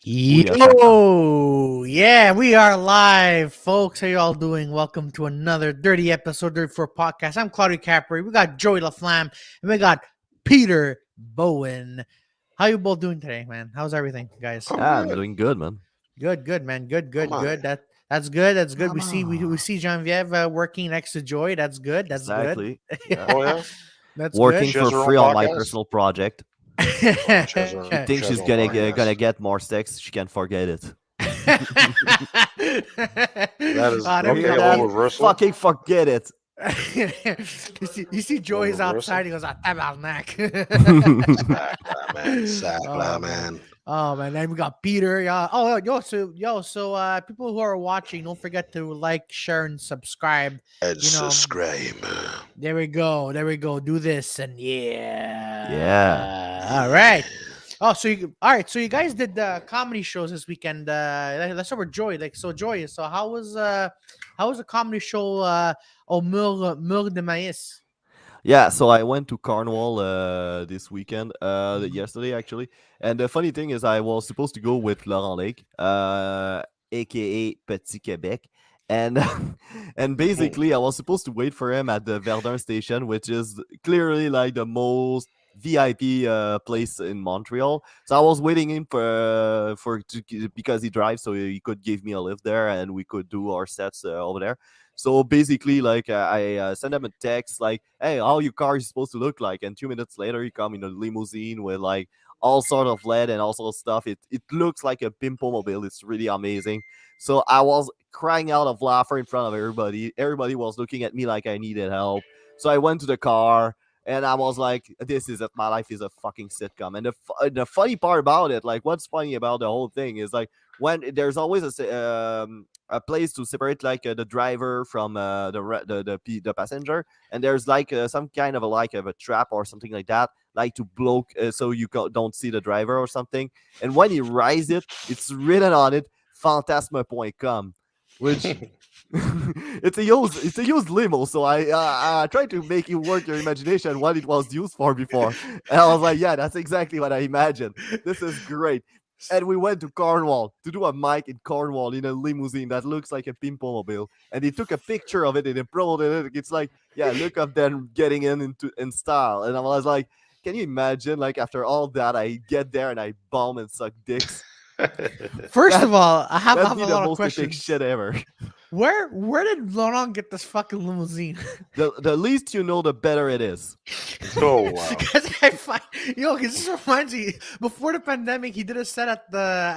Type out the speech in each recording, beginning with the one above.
Yo, yeah, we are live, folks. How you all doing? Welcome to another dirty episode, Jofo Podcast. I'm Claudio Capri. We got Joey Laflamme, and we got Peter Bowen. How you both doing today, man? How's everything, guys? I'm doing good, man. Good, man. Good. That's good. That's good. We see Genevieve working next to Joy. That's good. That's exactly. good. Yeah. Oh yeah, that's working good. for free on my personal project. She thinks she's gonna get more sex. She can't forget it. That is okay. reversal. Fucking forget it. you see Joey's outside. He goes, tabarnak. man. Oh man, then we got Peter. So people who are watching, don't forget to like, share, and subscribe. And subscribe. There we go. Do this and yeah. All right. Oh, so you guys did the comedy shows this weekend. Let's start with Joy. Joy. So how was the comedy show? Mur de Maïs. Yeah, so I went to Cornwall this weekend, yesterday actually. And the funny thing is, I was supposed to go with Laurent Lake, aka Petit Québec, and and basically I was supposed to wait for him at the Verdun station, which is clearly like the most VIP place in Montreal. So I was waiting him because he drives, so he could give me a lift there, and we could do our sets over there. So basically, like I sent him a text like, "Hey, how your car is supposed to look like?" And 2 minutes later, he come in a limousine with like all sort of LED and all sort of stuff. It looks like a Pimpo mobile. It's really amazing. So I was crying out of laughter in front of everybody. Everybody was looking at me like I needed help. So I went to the car. And I was like, "This is it. My life is a fucking sitcom." And the funny part about it, like, what's funny about the whole thing is like when there's always a place to separate like the driver from the passenger, and there's like some kind of a trap or something like that, like to block so you don't see the driver or something. And when he rides it, it's written on it, fantasma.com, which. it's a used limo, so I tried to make you work your imagination what it was used for before, and I was like, yeah, that's exactly what I imagined. This is great. And we went to Cornwall to do a mic in Cornwall in a limousine that looks like a Pimpo mobile, and they took a picture of it and they promoted it. It's like, yeah, look up them getting in style. And I was like, can you imagine, like, after all that, I get there and I bomb and suck dicks? First of all, I have a lot of questions. Shit ever. Where did Laurent get this fucking limousine? The least you know, the better it is. Oh wow! Because this reminds me. Before the pandemic, he did a set at the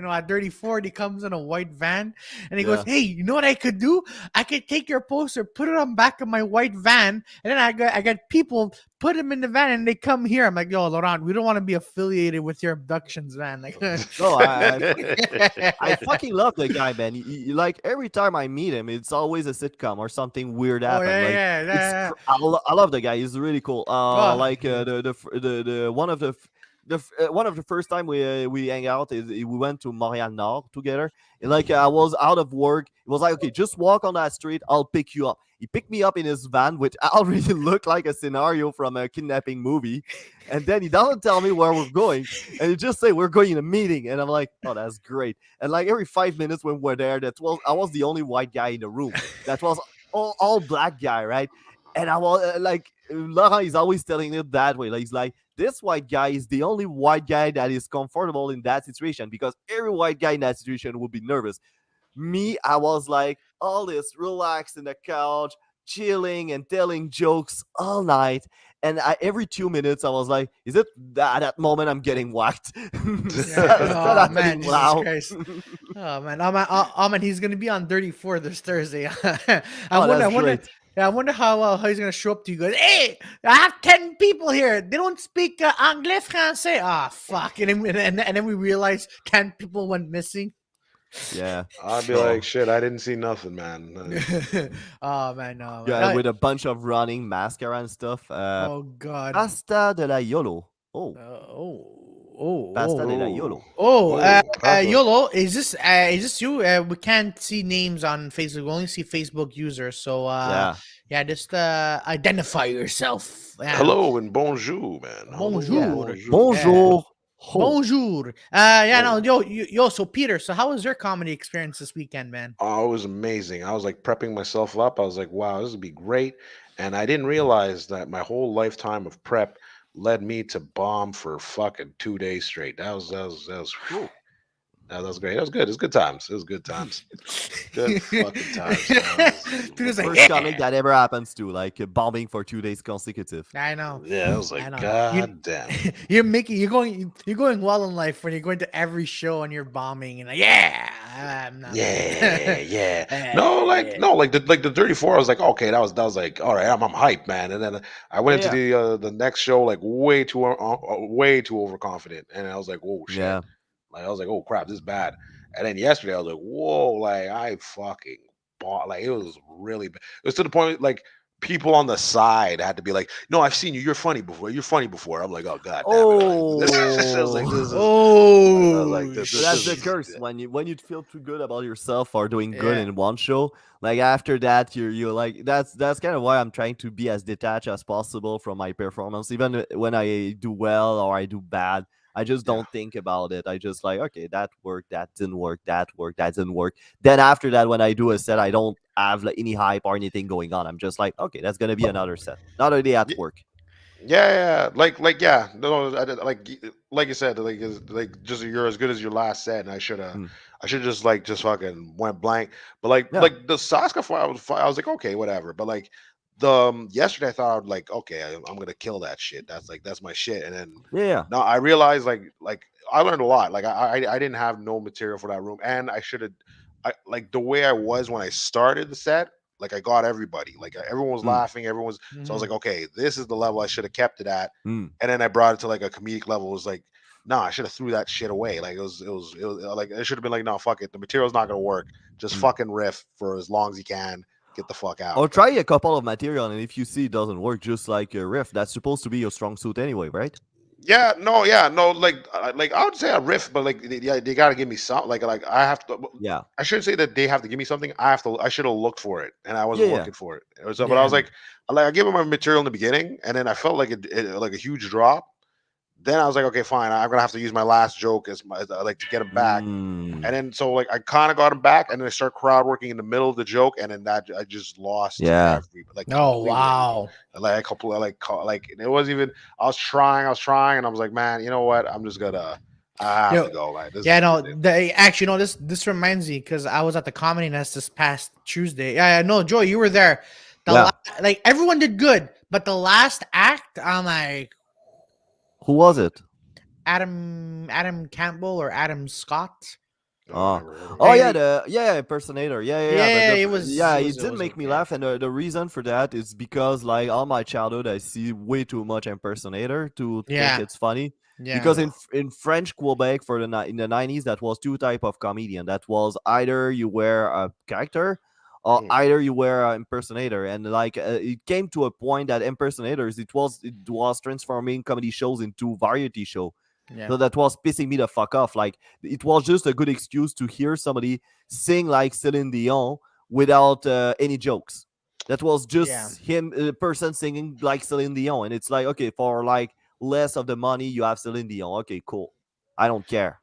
at Dirty Ford. He comes in a white van, and he goes, "Hey, you know what I could do? I could take your poster, put it on back of my white van, and then I got people put them in the van, and they come here." I'm like, "Yo, Laurent, we don't want to be affiliated with your abductions, man." Like, no, I fucking love the guy, man. He, like every time I meet him, it's always a sitcom or something weird happens. I love the guy. He's really cool. Like the one of the first time we hang out is we went to Montreal Nord together. And like I was out of work. It was like, okay, just walk on that street. I'll pick you up. He picked me up in his van, which already looked like a scenario from a kidnapping movie. And then he doesn't tell me where we're going. And he just say, we're going in a meeting. And I'm like, oh, that's great. And like every 5 minutes when we're there, I was the only white guy in the room. That was all black guy, right? And I was like, Laurent is always telling it that way. Like, he's like, this white guy is the only white guy that is comfortable in that situation because every white guy in that situation would be nervous. Me, I was like all this relaxed in the couch, chilling and telling jokes all night. And every 2 minutes, I was like, "Is it that moment I'm getting whacked?" Yeah. Start Oh happening man, Jesus loud. Christ. Oh man, oh man, he's gonna be on 34 this Thursday. I Oh, wonder, I that's wonder, great. yeah, I wonder how he's gonna show up to you guys. Hey, I have 10 people here. They don't speak anglais français. Ah, fuck. And then we realize 10 people went missing. Yeah. I'd be So like, shit, I didn't see nothing, man. Oh man, no man. yeah, with a bunch of running mascara and stuff. Oh god. Pasta de la Yolo. Oh, pasta de la Oh, Yolo. YOLO, is this you? We can't see names on Facebook. We only see Facebook users. So Yeah. yeah, just identify yourself. Yeah. hello and bonjour, man. Hello and Yeah. Bonjour. bonjour. Bonjour. Ho. Bonjour. Yeah, no, Oh. yo, so Peter, so how was your comedy experience this weekend, man? Oh, it was amazing. I was like prepping myself up. I was like, wow, this would be great. And I didn't realize that my whole lifetime of prep led me to bomb for fucking 2 days straight. Ooh. That was great. It was good. It was good times. It was good times. Good fucking times, man. Peter's like, First comic yeah. that ever happens to, like bombing for 2 days consecutive. I know. Yeah, I was I like, know. God damn. You're going well in life when you're going to every show and you're bombing and like, yeah, I'm not Yeah. No, like the 34. I was like, okay, that was like, all right, I'm hyped, man. And then I went Yeah. into the next show like way too overconfident, and I was like, whoa, shit. Yeah. Like I was like, oh crap, this is bad. And then yesterday I was like, whoa, like I fucking bought, like it was really bad. It was to the point like people on the side had to be like, no, I've seen you. You're funny before. You're funny before. I'm like, oh god damn it. Like, I was like, Oh. this is. I was like, Oh this So that's the is. curse when you feel too good about yourself or doing good yeah. in one show. Like after that, you're like that's kind of why I'm trying to be as detached as possible from my performance, even when I do well or I do bad. I just Yeah. don't think about it. I just like, okay, that worked, that didn't work, that worked, that didn't work. Then after that, when I do a set, I don't have like any hype or anything going on. I'm just like, okay, that's gonna be another set, another day at work. Yeah. Yeah. No, like you said, like just you're as good as your last set, and Mm. I should just fucking went blank. But like Yeah, the Saska fight, I was like, okay, whatever. But like the yesterday, I thought I would like, okay, I'm gonna kill that shit. That's my shit. And then yeah, no, I realized like I learned a lot. Like I didn't have no material for that room, and I should have. I like the way I was when I started the set. Like I got everybody. Like everyone was mm, laughing. Everyone was so I was Mhm. like, okay, this is the level I should have kept it at. mm, And then I brought it to like a comedic level. It was like, nah, I should have threw that shit away. Like it was like it should have been like, no, fuck it. The material's not gonna work. Just mm. fucking riff for as long as you can. Get the fuck out. Or try a couple of material, and if you see it doesn't work, just like a riff, that's supposed to be your strong suit anyway, right? Yeah, no, like I would say a riff, but like they gotta give me some. Like I have to. Yeah, I shouldn't say that they have to give me something. I have to. I should have looked for it, and I yeah, wasn't yeah. looking for it. So, but I was Yeah. like I gave them my material in the beginning, and then I felt like like a huge drop. Then I was like, okay, fine. I'm gonna have to use my last joke as my like to get him back. Mm, And then so like I kind of got him back, and then I start crowd working in the middle of the joke, and then that I just lost yeah. every like Oh completely everything. wow. Like I completely like it wasn't even. I was trying, and I was like, man, you know what? I'm just gonna. I have Yo, to go. Like this yeah, is no, ridiculous. actually, no, this reminds me because I was at the Comedyness this past Tuesday. Yeah, no, Joy, you were there. Yeah. Like everyone did good, but the last act, I'm like Who was it? Adam Campbell or Adam Scott. Oh, I Oh, never heard of oh him. yeah, Hey, the impersonator. Yeah. yeah, Yeah, it it did was make me yeah. laugh, and the reason for that is because like all my childhood, I see way too much impersonator to think Yeah, it's funny. yeah, Because Yeah. in French Quebec in the 90s, that was two type of comedian. That was either you were a character, or Mm, either you were an impersonator. And like it came to a point that impersonators it was transforming comedy shows into variety show. yeah, So that was pissing me the fuck off. Like it was just a good excuse to hear somebody sing like Celine Dion without any jokes. That was yeah. just him, a person singing like Celine Dion, and it's like, okay, for like less of the money, you have Celine Dion. Okay, cool. I don't care.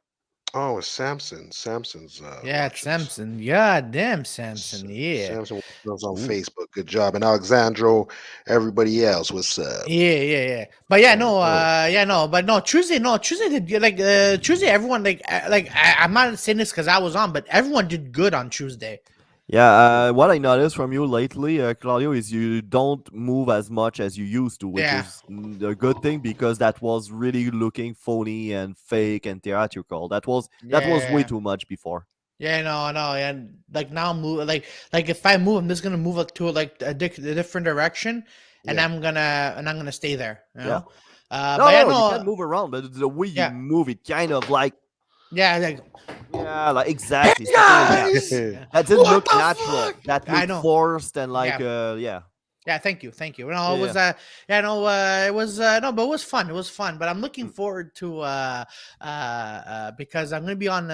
Oh, it's Samson. Samson's Yeah, it's watching us. Samson. Yeah, damn Samson. Yeah. Samson watching us on Ooh. Facebook. Good job. And Alexandro, everybody else, what's up? Yeah. But yeah, Oh, oh. but no, Tuesday, did like Tuesday, everyone I'm not saying this because I was on, but everyone did good on Tuesday. Yeah, Mm. what I noticed from you lately, Claudio, is you don't move as much as you used to, which Yeah. is a good thing because that was really looking phony and fake and theatrical. That was way Yeah. too much before. Yeah, no, and like now move like if I move, I'm just gonna move it to like a different direction, and Yeah. I'm gonna stay there, you Yeah. know. No, But yeah, no, you can no, move around, but the way you yeah, move it, kind of like, yeah, like yeah, like hey exactly something like that. guys, That didn't what look the natural. fuck? That I looked know, forced and like, yeah. yeah, Yeah, thank you. No, it yeah, was yeah. yeah, no, it was no, but it was fun. It was fun. But I'm looking Mm. forward to because I'm gonna be on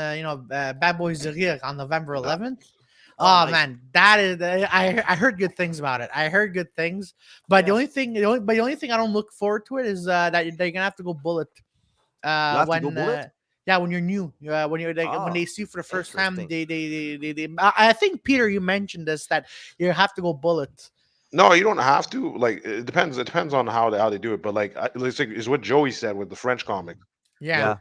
Bad Boys de Rire on November Nah. 11th. Oh, Oh nice. man, that is I heard good things about it. I heard good things, but Yes. the only thing I don't look forward to it is that you're gonna have to go bullet You have to go when bullet. yeah, when you're new, when you're like when Ah, they see you for the first time, interesting. I think Peter, you mentioned this that you have to go bullet. No, you don't have to. Like it depends. It depends on how they do it. But like, it's like is what Joey said with the French comic. Yeah, They'll Yeah.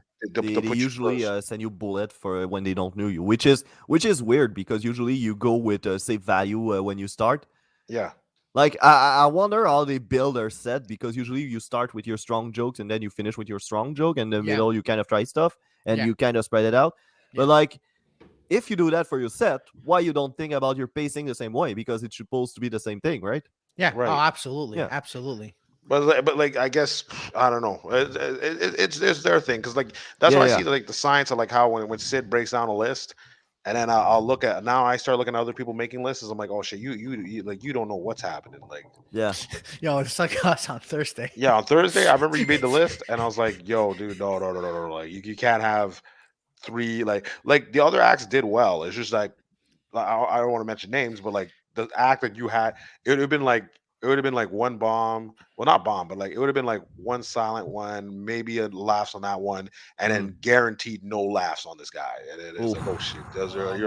they'll They put you usually first. send you bullet for when they don't know you, which is weird because usually you go with safe value when you start. Yeah. Like I wonder how they build their set because usually you start with your strong jokes and then you finish with your strong joke and in the yeah, middle you kind of try stuff and yeah, you kind of spread it out. yeah. But like if you do that for your set, why you don't think about your pacing the same way because it's supposed to be the same thing, right? Yeah. Oh, Right. absolutely, Yeah. absolutely. But like I guess I don't know. It's their thing because like that's Yeah, why I yeah. see like the science of like how when Sid breaks down a list, and then I'll look at now I start looking at other people making lists. I'm like, oh shit, you like you don't know what's happening. Like Yeah. Yo, it's like us on Thursday. yeah, on Thursday I remember you made the list, and I was like, yo, dude, no, like you can't have three like the other acts did well. It's just like I don't want to mention names, but like the act that you had, it would have been like it would have been like one bomb. Well, not bomb, but like it would have been like one silent one, maybe a laughs on that one, and Mm. then guaranteed no laughs on this guy. And then it's like, oh Oof. shit, those are Oh man.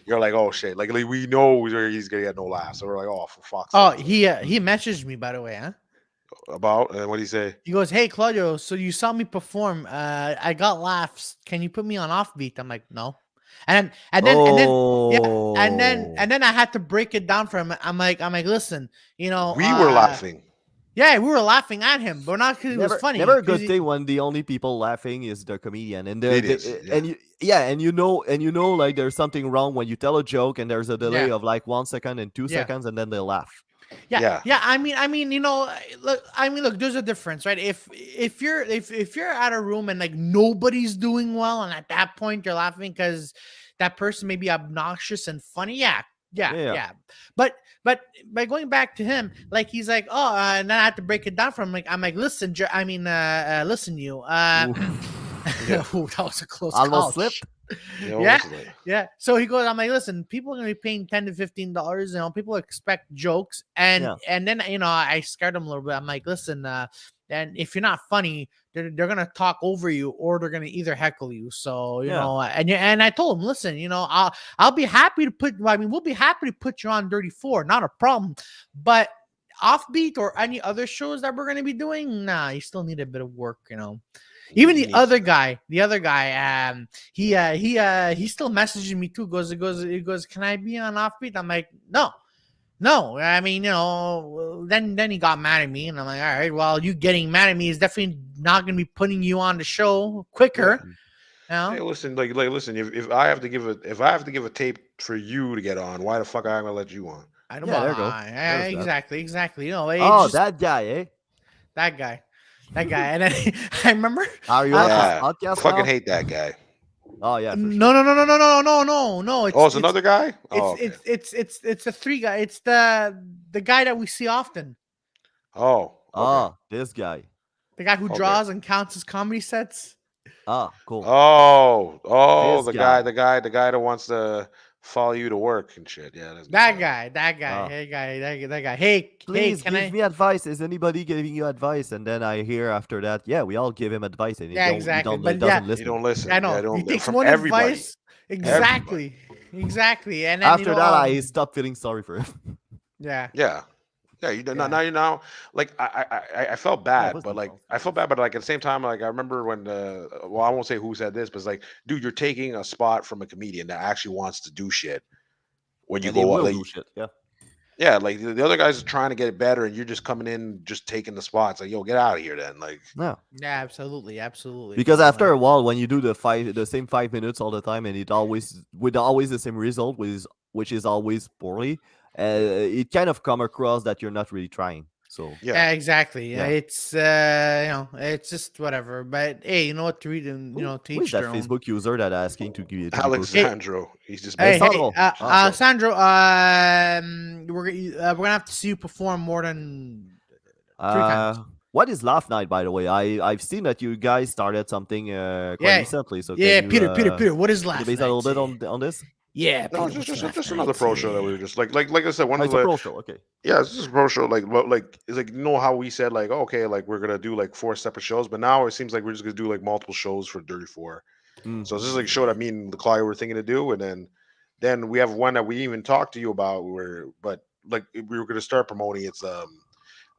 you're like, oh shit, like we know he's gonna get no laughs. So we're like, oh for fuck's Oh, sake. he messaged me by the way, huh? About and what do you say? He goes, "Hey Claudio, so you saw me perform. I got laughs. Can you put me on offbeat?" I'm like, "No." And then yeah, Oh. and then I had to break it down for him. I'm like, "Listen, We were laughing. yeah, we were laughing at him, but not because it was funny. Never a 'Cause good thing when the only people laughing is the comedian and It is, yeah. and you yeah and you know like there's something wrong when you tell a joke and there's a delay yeah, of like 1 second and two yeah. seconds and then they laugh. Yeah, Yeah. yeah. Look. There's a difference, right? If you're at a room and like nobody's doing well, and at that point you're laughing because that person may be obnoxious and funny. Yeah, yeah, Yeah, yeah. yeah. But by going back to him, like he's like, oh, and then I had to break it down for him. Like I'm like, listen, listen, you. Yeah. Ooh, that was a close Almost call. slipped. Yeah. This is like- Yeah. So he goes, I'm like, listen, people are gonna be paying $10 to $15. People expect jokes. And Yeah. and then I scared him a little bit. I'm like, listen, and if you're not funny, they're gonna talk over you or they're gonna either heckle you. So, Yeah. and I told him, listen, I'll be happy to we'll be happy to put you on Dirty Four, not a problem. But offbeat or any other shows that we're gonna be doing, nah, you still need a bit of work, Even you the need- other guy, he still messaging me too. He goes, can I be on offbeat? I'm like, no. I mean, then he got mad at me, and I'm like, all right, well, you getting mad at me is definitely not going to be putting you on the show quicker. Hey, listen, listen. If I have to give a tape for you to get on, why the fuck am I gonna let you on? I don't Yeah, there you go. know. Exactly. Oh, that guy, eh? that guy. And then I remember. Are you on Yeah, his podcast fucking now? hate that guy. Oh yeah, for sure. No. It's another guy. Oh, okay. It's a three guy. It's the guy that we see often. Oh, okay. Ah, this guy. The guy who Okay. draws and counts his comedy sets. Ah, cool. Oh, This the guy that wants to follow you to work and shit. Yeah, that's That good. guy, that guy, Wow. hey guy, that guy. Hey, Please can give I? me advice. Is anybody giving you advice? And then I hear after that, yeah, we all give him advice, and Yeah, exactly. he But yeah, doesn't You listen. don't listen. I Yeah, know. He don't takes from one everybody. advice. Everybody. Exactly. And then After that, I stopped feeling sorry for him. yeah, Yeah. Yeah, now yeah, you know, like I felt Yeah, bad, vas-y, but like pense, I felt bad, but like at the same time, like I remember when well, I won't say who said this, but it's like, dude, you're taking a spot from a comedian that actually wants to do shit when you and they go out. will Like, do shit. Yeah. yeah, like the other guys are trying to get it better, and you're just coming in, just taking the spots. Like, yo, get out of here, then. Like, No. yeah. Absolutely, Because man. after Like, a while, when you do the same 5 minutes all the time, and it always with always the same result, which is always poorly, it kind of come across that you're not really trying. So yeah, yeah, exactly. Yeah, yeah. it's it's just whatever. But hey, you know what? To read them, to Who is each that their own. Facebook user that asking to be posted? Hey, Alexandro, he's just hey, messing. hey, Alessandro. Ah, okay. Sandro. We're gonna have to see you perform more than 3 times. What is Laugh Night, by the way? I've seen that you guys started something quite Yeah, recently. So can yeah. you Peter. What is can you last base a little night? bit on this? Yeah, No, Peter. What's last just another night? pro show that we were just like I said, one Oh, of it's a the pro show. Okay. yeah, it's just a pro show. Like it's like, you know how we said like, okay, like we're gonna do like 4 separate shows, but now it seems like we're just gonna do like multiple shows for 34. Mm. So this is like a show that me and the Claudio were thinking to do, and then we have one that we even talked to you about, where but like we were gonna start promoting. It's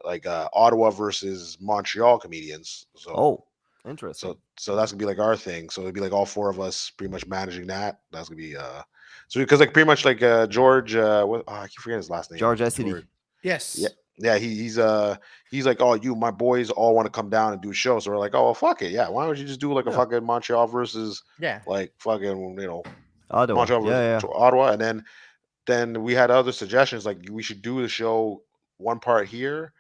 like Ottawa versus Montreal comedians. Oh, interesting. So that's gonna be like our thing. So it'd be like all four of us pretty much managing that. That's gonna be so because like pretty much like George what I keep forgetting his last name. George George. Essity. Yeah. Yes. Yeah, he's like, oh, you, my boys all want to come down and do a show. So we're like, oh, well, fuck it, yeah. Why don't you just do like a Yeah. fucking Montreal versus Yeah. like fucking Ottawa. Montreal versus Yeah. Ottawa, and then we had other suggestions like we should do the show one part here,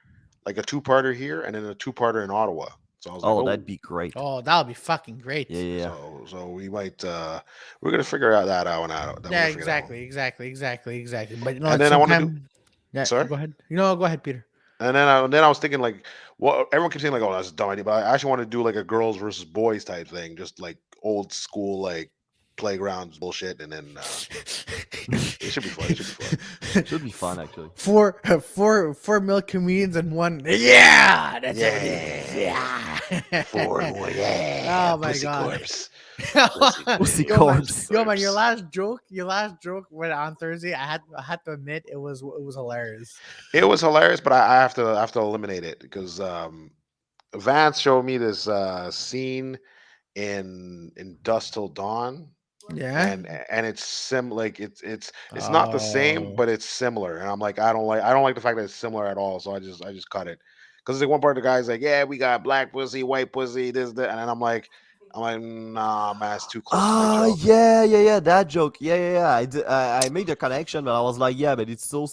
like a two-parter here, and then a two-parter in Ottawa. So I was like, Oh, oh, that'd be great. Oh, that would be fucking great. Yeah. so we might we're gonna figure out that out and out. That we're Yeah, gonna figure that out. exactly. But And at then I some want to do time, yeah. sorry. Go ahead. Go ahead, Peter. And then I was thinking like, well, everyone keeps saying like, oh, that's a dumb idea, but I actually want to do like a girls versus boys type thing, just like old school like playgrounds bullshit, and then it should be fun. It should be fun. Should be fun actually. Four male comedians and one. Yeah, that's what it is. Yeah. Yeah. Four, yeah. Oh my Pussy God. corpse. Pussy Yo, man, corpse. yo, man, your last joke when on Thursday, I had to admit it was hilarious. It was hilarious, but I have to eliminate it because Vance showed me this scene in Dust Till Dawn, Yeah. and it's like it's not the same, Oh. but it's similar. And I'm like, I don't like the fact that it's similar at all. So I just cut it because like one part of the guy's like, yeah, we got black pussy, white pussy, this that, and then I'm like, nah, man, it's too close to my joke. Yeah. That joke. Yeah. I made the connection, but I was like, yeah, but it's so.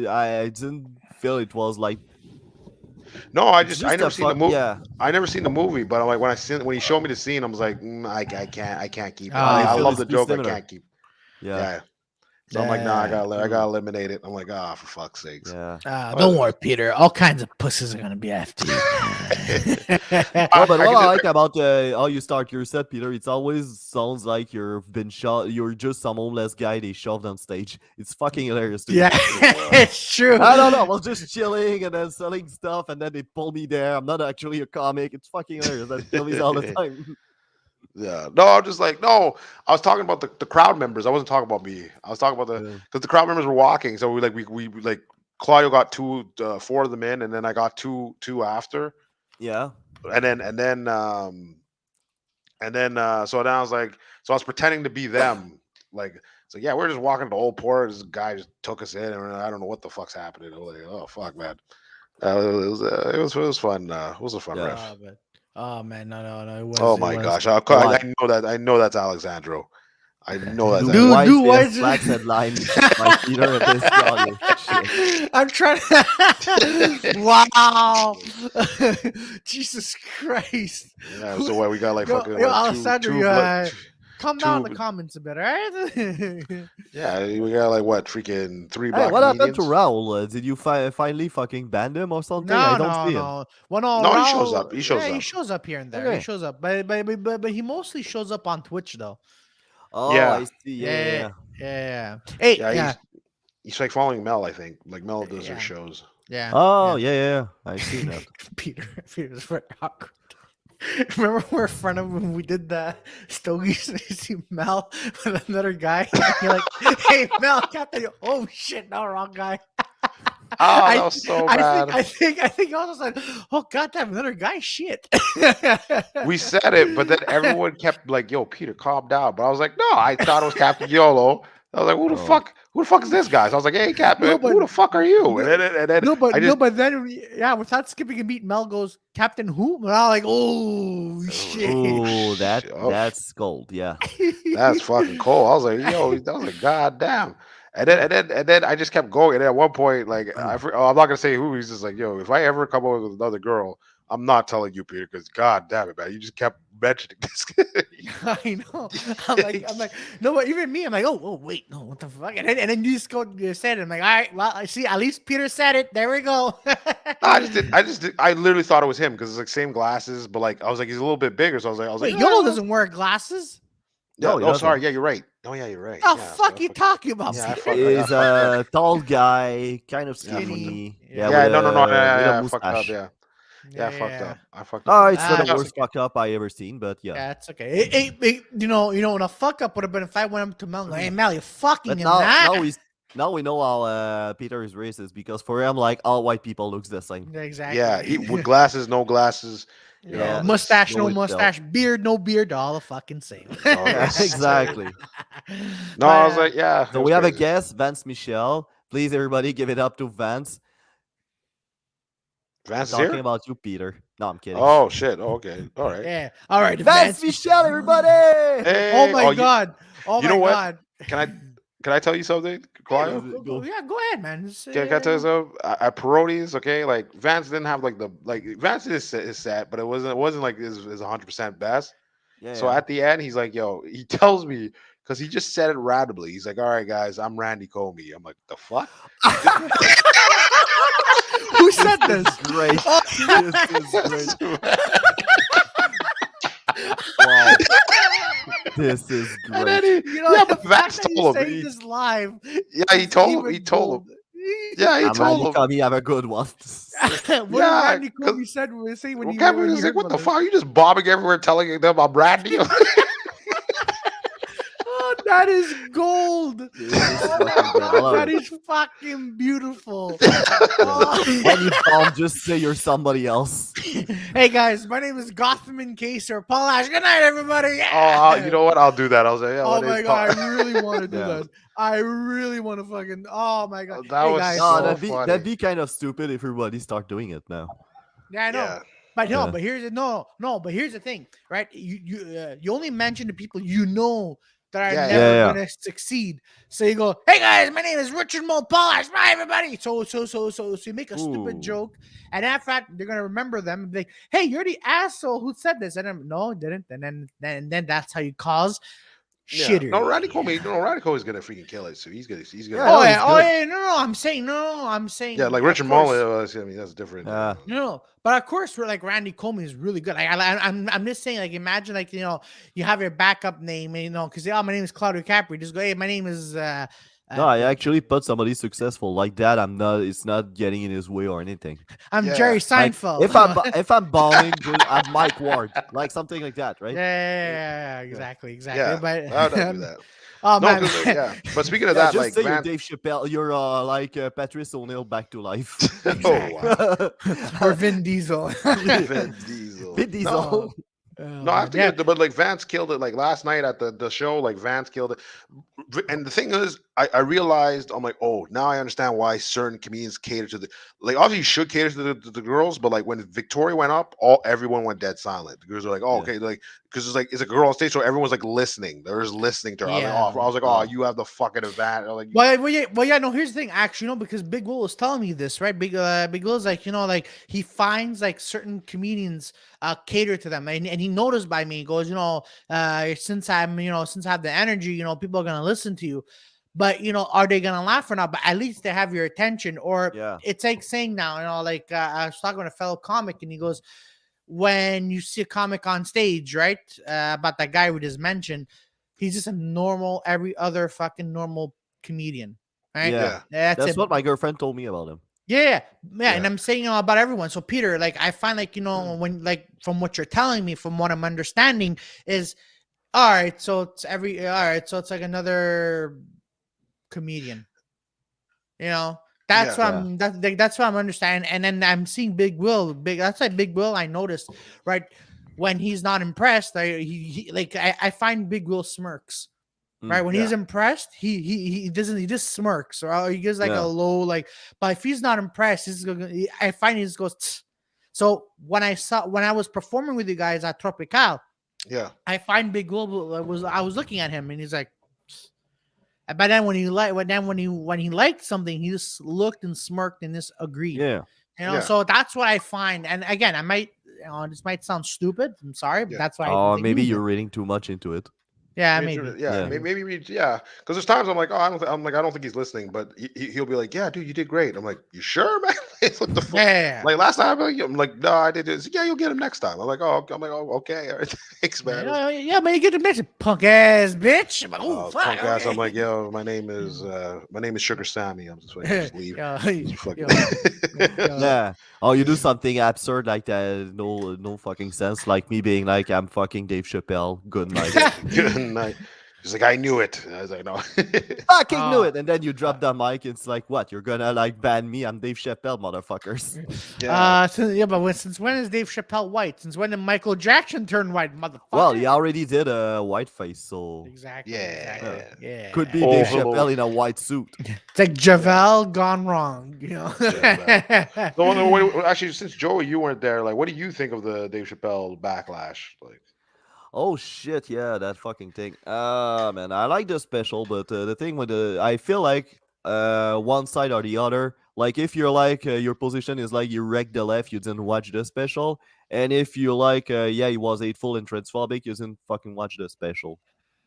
I didn't feel it was like. No, I It's I just never a seen the fuck. movie. Yeah. I never seen the movie, but I'm like when he showed me the scene, I was like, I can't keep it. Ah, I you feel love it's the too joke, I similar. can't keep. Yeah. Yeah. So I'm like, nah, I Yeah. gotta eliminate it. I'm like, for fuck's sakes. Yeah. Don't worry, Peter. All kinds of pussies are gonna be after you. No, but I what could I just- like about how you start your set, Peter, it always sounds like you've been shot. You're just some homeless guy they shoved on stage. It's fucking hilarious to me. Yeah, it's true. I don't know. I was just chilling and then selling stuff, and then they pull me there. I'm not actually a comic. It's fucking hilarious. I feel this all the time. Yeah. No, I'm just like, no. I was talking about the crowd members. I wasn't talking about me. I was talking about Yeah. because the crowd members were walking. So we like Claudio got four of them in, and then I got two after. Yeah. And then so then I was like, so I was pretending to be them, like, so yeah, we're just walking to Old Port. This guy just took us in, and I don't know what the fuck's happening. I was like, oh fuck, man. It was fun. It was a fun Yeah. riff. Oh man, no. It was. Oh it my was. gosh, What? I know that's Alessandro. I know that's The Dude, white dude, why Bear is it- flags headline by Peter and this Claudio. Shit. I'm trying to. Wow. Jesus Christ. Yeah, so what we got like Yo, fucking yo, what, Alessandro, two you, blood- Calm down in the two- comments a bit, all right? yeah, we got like what freaking three Hey, black what happened to comedians. Raul? Did you finally fucking ban him or something? I don't see him. No. Well, no, No, he shows Raul- up. He shows yeah, he up. shows up here and there. Okay. He shows up, but he mostly shows up on Twitch though. Oh, Yeah. I see. Yeah. Yeah. Hey, Yeah, yeah, he's like following Mel. I think like Mel does her yeah, shows. yeah. Oh, yeah. I've seen that. Peter's very awkward. Remember we're in front of when we did the Stogies and you see Mel with another guy. You're like, hey Mel, Captain. Oh shit, no, wrong guy. Oh, that I, was so I bad. think I also said, oh goddamn, another guy. Shit. We said it, but then everyone kept like, "Yo, Peter, calm down." But I was like, "No, I thought it was Captain Yolo." I was like, "Who the Oh. fuck? Who the fuck is this guy?" So I was like, "Hey, Captain, No, but who the fuck are you?" And then I just, but then yeah, without skipping a beat, Mel goes, Captain who? And I'm like, oh shit. Oh, oh, that's gold. Yeah. that's fucking cool. I was like, "Yo," I was like, "God damn." And then I just kept going. And then at one point, like I'm not gonna say who. He's just like, "Yo, if I ever come over with another girl, I'm not telling you, Peter, because God damn it, man, you just kept mentioning this." I know. I'm like, no, but even me, I'm like, oh, wait, no, what the fuck? And then you just go, you said it. I'm like, all right, well, I see, at least Peter said it. There we go. I literally thought it was him because it's like same glasses, but like I was like he's a little bit bigger, so I was like, Wait, "Yeah, Yolo doesn't wear glasses. yeah, No, he oh, sorry, doesn't. yeah, you're right. Oh yeah, you're right. The Yeah, fuck you talking about? yeah, I Peter? fucked- I He's fucked a tall guy, kind of Yeah, I fucked up. skinny. Yeah. Yeah, no, With a yeah, I fucked up. mustache. Yeah, I fucked up. I fucked up. Oh, on it's that. not Ah, the it's worst okay. fuck up I ever seen, but yeah. Yeah, it's okay. You know, what a fuck up would have been if I went up to Mel and go, hey Mel, you're fucking But him now we know how Peter is racist because for him, like all white people looks the same. Exactly. Yeah, with glasses, no glasses. You Yeah, know, mustache, know no itself. mustache, beard, no beard, all the fucking same. all Yeah, the same. exactly. No, I was like, yeah. So it we was have a crazy. guest, Vance Michel. Please, everybody, give it up to Vance. I'm Vance is talking here. about you, Peter. No, I'm kidding. Oh shit. Oh, okay. All right. Yeah. All right, Vance Vance Michel, everybody! Oh Hey. my god. Oh You my know what? god. Can I tell you something, Yeah, Claudio? yeah, go ahead, man. Can I tell you something? At Parodies, okay, like Vance didn't have like Vance is set, but it wasn't like his 100% best. So Yeah. at the end, he's like, "Yo," he tells me because he just said it randomly. He's like, "All right, guys, I'm Randy Comey." I'm like, "The fuck?" Who said This this? is great. Oh, This is great. Wow. This is And great. then he, you know, yeah, the but fact Vance that you told him. say this live. Yeah, he is told him. even He told him. gold. Yeah, he I'm Randy told him. Comey, have a good one. What did Yeah, Randy 'cause- Kobe said when you Kevin when was you like, heard "What the about fuck? Are you just bobbing everywhere, telling them I'm Randy?" Oh, that is gold. This is fucking great. I love That it. is fucking beautiful. Yeah. Oh. When you bomb, just say you're somebody else. Hey guys, my name is Gotham Case or Paul Ash. Good night, everybody. Oh, you know what? I'll do that. I'll say, "Yeah, Oh my my name's god, Paul." I really want to do Yeah. that. I really want to fucking. Oh my god. That Hey was guys. so No, funny. that'd be kind of stupid if everybody start doing it now. Yeah, I know. Yeah. But no, Yeah. but here's but here's the thing, right? You only mention the people you know that are Yeah, never yeah. gonna succeed. So you go, hey guys, my name is Richard Mulpolish. Bye everybody. So you make a stupid Ooh. joke, and after that they're gonna remember them and be like, hey, you're the asshole who said this, and then no, didn't, and then that's how you cause Yeah. shitter. No, Randy Comey's gonna freaking kill it. So he's gonna. Yeah, Oh no, yeah, he's oh good. yeah, no, I'm saying, Yeah, like of Richard course. Mullen. I mean, that's different. Yeah. No, but of course, we're like Randy Comey is really good. I'm just saying, like, imagine, like, you have your backup name, because my name is Claudio Capri. Just go, hey, my name is. No, I actually put somebody successful like that. It's not getting in his way or anything. I'm Yeah. Jerry Like, Seinfeld. if I'm bombing, I'm Mike Ward, like something like that, right? Yeah, exactly. Yeah, But I would do that. oh No, man, 'cause, yeah. But speaking of Yeah, that, just like say you're Van. Dave Chappelle. You're like Patrice O'Neill back to life. Oh wow, or Vin Diesel. Vin Diesel. Vin Diesel. No, I have to get it, but like Vance killed it. Like last night at the show, like Vance killed it. And the thing is, I realized I'm like, oh, now I understand why certain comedians cater to the like. Obviously, you should cater to the girls, but like when Victoria went up, everyone went dead silent. The girls are like, oh, Yeah. okay, like because it's a girl on stage, so everyone's like listening. They're just listening to her. Yeah. I was like, oh, you have the fucking advantage. Like, Well, yeah. No, here's the thing. Actually, because Big Will was telling me this, right? Big Will's like, like he finds like certain comedians cater to them, and he noticed by me. He goes, since I have the energy, people are gonna listen to you. But are they gonna laugh or not? But at least they have your attention. Or Yeah. it's like saying now, like I was talking with a fellow comic, and he goes, when you see a comic on stage, right, about that guy we just mentioned, He's just a normal, every other fucking normal comedian. Right? Yeah. That's That's it. what my girlfriend told me about him. Yeah. Yeah. And I'm saying about everyone. So Peter, like I find like when like from what you're telling me, from what I'm understanding, is all right. So it's So it's like another comedian. That's what that's what I'm understanding. And then I'm seeing Big Will. That's like Big Will. I noticed right when he's not impressed. I find Big Will smirks. Right when he's impressed, he doesn't. He just smirks, or he gives like a low like. But if he's not impressed, I find he just goes. Tss. So when I was performing with you guys at Tropical, I find Big Will I was looking at him and he's like. Tss. But then when he liked something, he just looked and smirked and just agreed. Yeah. So that's what I find. And again, I might, this might sound stupid. I'm sorry, but that's why. Oh, maybe you're reading too much into it. Yeah, maybe. Maybe because there's times I'm like, I don't think he's listening, but he'll be like, yeah, dude, you did great. I'm like, you sure, man? What the fuck? Yeah. Like last time, I'm like, no, I did this. Yeah, you'll get him next time. I'm like, okay, all right, thanks, man. Yeah, man, you get him next punk ass bitch. I'm like, fuck, punk ass. okay. I'm like, yo, my name is Sugar Sammy. I'm just like, just leave. Yeah. Oh, you do something absurd like that, no fucking sense. Like me being like, I'm fucking Dave Chappelle. Good night. Good night. He's like, I knew it. I was like, no. Fucking knew it. And then you drop the mic. It's like, what? You're gonna like ban me? I'm Dave Chappelle, motherfuckers. But since when is Dave Chappelle white? Since when did Michael Jackson turn white, motherfucker? Well, he already did a white face, so exactly. Yeah. Could be Dave Chappelle in a white suit. It's like Javel gone wrong, Actually, since Joey, you weren't there. Like, what do you think of the Dave Chappelle backlash? Like, oh shit, yeah, that fucking thing. Man, I like the special, but the thing with I feel like one side or the other. Like if you're like your position is like you wrecked the left, you didn't watch the special, and if you like he was hateful and transphobic, you didn't fucking watch the special.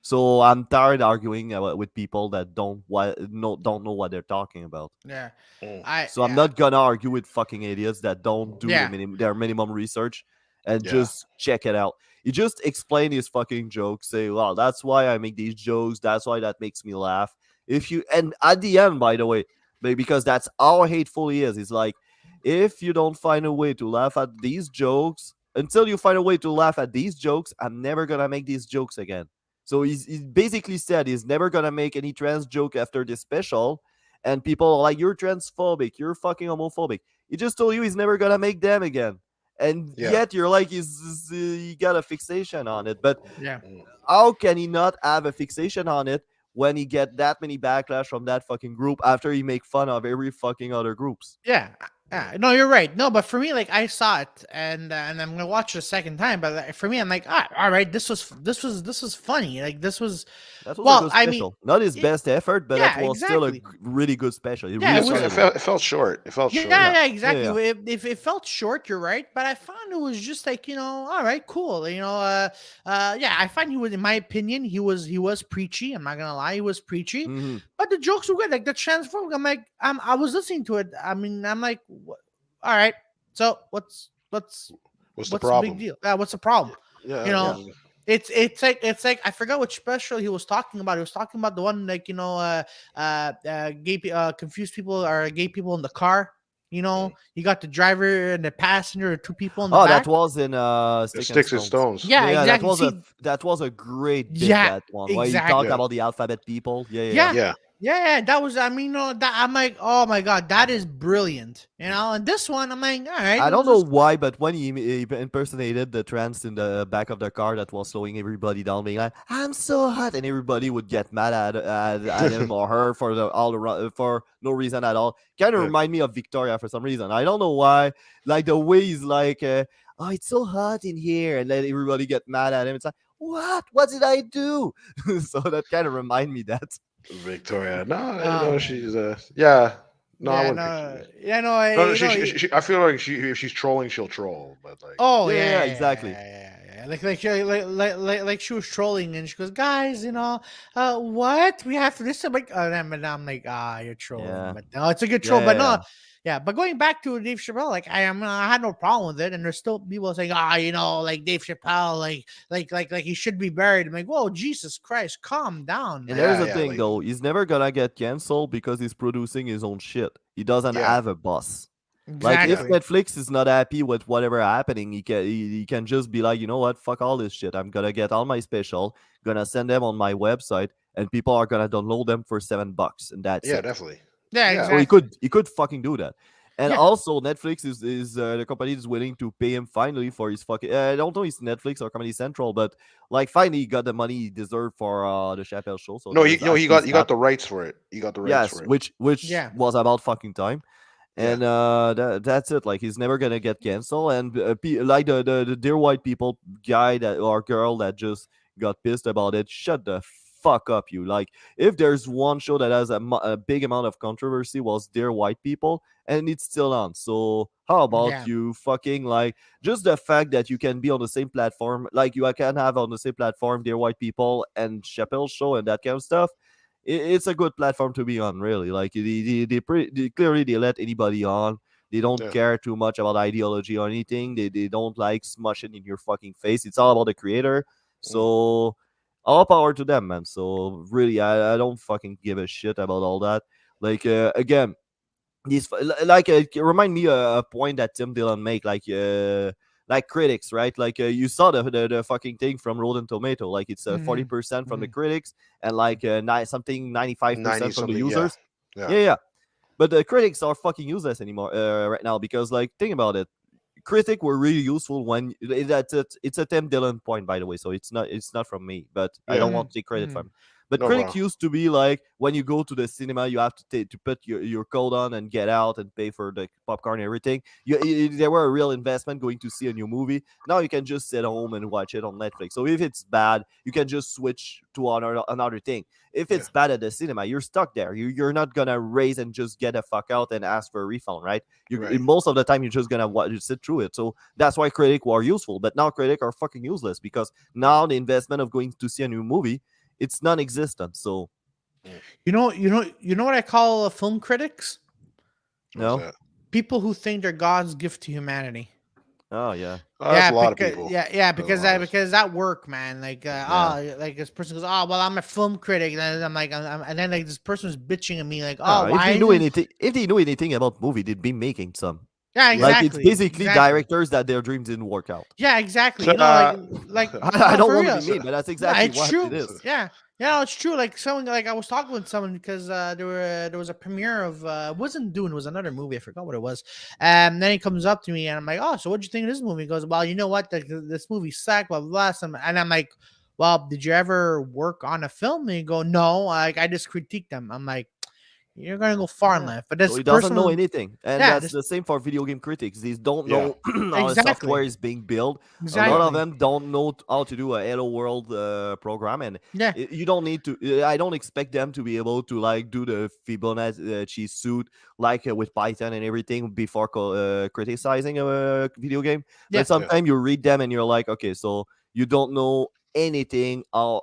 So I'm tired arguing with people that don't know what they're talking about. Yeah, I'm not gonna argue with fucking idiots that don't do their minimum research and just check it out. You just explain his fucking jokes, say, well, that's why I make these jokes, that's why that makes me laugh. And at the end, by the way, because that's how hateful he is. He's like, if you don't find a way to laugh at these jokes, until you find a way to laugh at these jokes, I'm never gonna make these jokes again. So he basically said he's never gonna make any trans joke after this special, and people are like, you're transphobic, you're fucking homophobic. He just told you he's never gonna make them again. And yet you're like, he got a fixation on it. But how can he not have a fixation on it when he get that many backlash from that fucking group after he make fun of every fucking other groups? Yeah. No, you're right. No, but for me, like I saw it, and I'm gonna watch it a second time. But for me, I'm like, all right, this was funny. Like that was a good special. Not his best effort, but that was still a really good special. It felt short. It felt short. Yeah, exactly. Yeah. If it felt short, you're right. But I found it was just like all right, cool. I find he was, in my opinion, he was preachy. I'm not gonna lie, he was preachy. Mm-hmm. But the jokes were good. Like the transphobic, I'm like, I was listening to it. I mean, I'm like, all right. So what's the problem? The big deal? What's the problem? It's like I forgot which special he was talking about. He was talking about the one like confused people or gay people in the car. You got the driver and the passenger, 2 people in the back. That was in Sticks and Stones. Yeah, exactly. That was a great bit, that one. Exactly. Where he talked about the alphabet people. Yeah, that was. I mean, I'm like, oh my god, that is brilliant. And this one, I'm like, all right. I don't know why, but when he impersonated the trans in the back of the car that was slowing everybody down, being like, "I'm so hot," and everybody would get mad at him or her for no reason at all. Kind of remind me of Victoria for some reason. I don't know why. Like the way he's like, "Oh, it's so hot in here," and then everybody get mad at him. It's like, what did I do? So that kind of remind me that. Victoria, no, she's I wouldn't. I feel like if she's trolling, she'll troll. But like, exactly. Like she was trolling and she goes, guys, what we have to this. I'm like, and I'm like, you're trolling, Yeah. but no, it's a good Yeah, troll. yeah, But no, yeah. yeah. But going back to Dave Chappelle, like I had no problem with it, and there's still people saying, like Dave Chappelle, like he should be buried. I'm like, whoa, Jesus Christ, calm down, And man. there's Yeah, the yeah, thing like though, he's never gonna get canceled because he's producing his own shit. He doesn't yeah, have a boss. Like if yeah, Exactly. Netflix is not happy with whatever happening, he can just be like, you know what, fuck all this shit. I'm gonna get all my special, gonna send them on my website, and people are gonna download them for $7, and that's yeah, it. definitely. Yeah, Yeah, So exactly. he could fucking do that. And Yeah, also Netflix is the company is willing to pay him finally for his fucking I don't know if it's Netflix or Comedy Central, but like finally he got the money he deserved for the Chappelle show. So no, that is he at got least that. the rights for it. He got the rights Yes, for it. which yeah, was about fucking time. Yeah, And that's it. Like he's never gonna get canceled. And like the dear white people guy that or girl that just got pissed about it. Shut the fuck up, you. Like if there's one show that has a big amount of controversy was Dear White People, and it's still on. So how about yeah, you fucking like just the fact that you can be on the same platform, like you can have on the same platform Dear White People and Chappelle show and that kind of stuff. It's a good platform to be on, really. Like they clearly they let anybody on. They don't yeah, care too much about ideology or anything. They don't like smush it in your fucking face. It's all about the creator. mm, So all power to them, man. So really, I don't fucking give a shit about all that. Like again, like remind me a point that Tim Dillon make like critics, right? Like you saw the fucking thing from Rotten Tomato, like it's hmm 40% from the hmm critics and like something 90 95% from the something. Yeah, users. yeah, Yeah, yeah. But the critics are fucking useless anymore right now because like think about it, critic were really useful when that's it. It's a Tim Dillon point, by the way, so it's not from me, but I yeah. don't hmm want to take credit hmm from. But No critics problem. used to be like when you go to the cinema, you have to put your code on and get out and pay for the popcorn and everything. There were a real investment going to see a new movie. Now you can just sit home and watch it on Netflix. So if it's bad, you can just switch to another thing. If Yeah, it's bad at the cinema, you're stuck there. You're not gonna raise and just get a fuck out and ask for a refund, right? right. Most of the time you're just gonna sit through it. So that's why critics were useful. But now critics are fucking useless because now the investment of going to see a new movie, it's non-existent. So Mm. You know what I call film critics? What's no, that? People who think they're God's gift to humanity. oh yeah, Oh, that's Yeah, a lot of because people. That's a because lot that of us. because that work, man. yeah. Like this person goes, oh well, I'm a film critic, and then I'm like, and then like this person's bitching at me, like, oh, If why they knew isn't? anything, if they knew anything about movie, they'd be making some. Yeah, Yeah. Like it's exactly, basically exactly. directors that their dreams didn't work out. Yeah, exactly. So, Like I no, don't for want to be real. so, mean, but that's No, exactly it's what it true. so, is. Yeah, yeah, it's true. Like someone, like I was talking with someone because there was a premiere of it wasn't Dune, it was another movie. I forgot what it was. Then he comes up to me and I'm like, oh, so what'd you think of this movie? He goes, well, you know what, this movie sucked, blah blah blah. And I'm like, well, did you ever work on a film? And he go, no, like I just critique them. I'm like, you're gonna go far in Yeah. life, but So this he doesn't know person, anything. And yeah, that's this the same for video game critics. They don't yeah, know how the software exactly, is being built. A lot yeah, of exactly, them don't know how to do a Hello World program. And yeah, you don't need to, I don't expect them to be able to like do the Fibonacci suit like with Python and everything before criticizing a video game. yeah, But yeah, sometimes you read them and you're like, okay, so you don't know anything how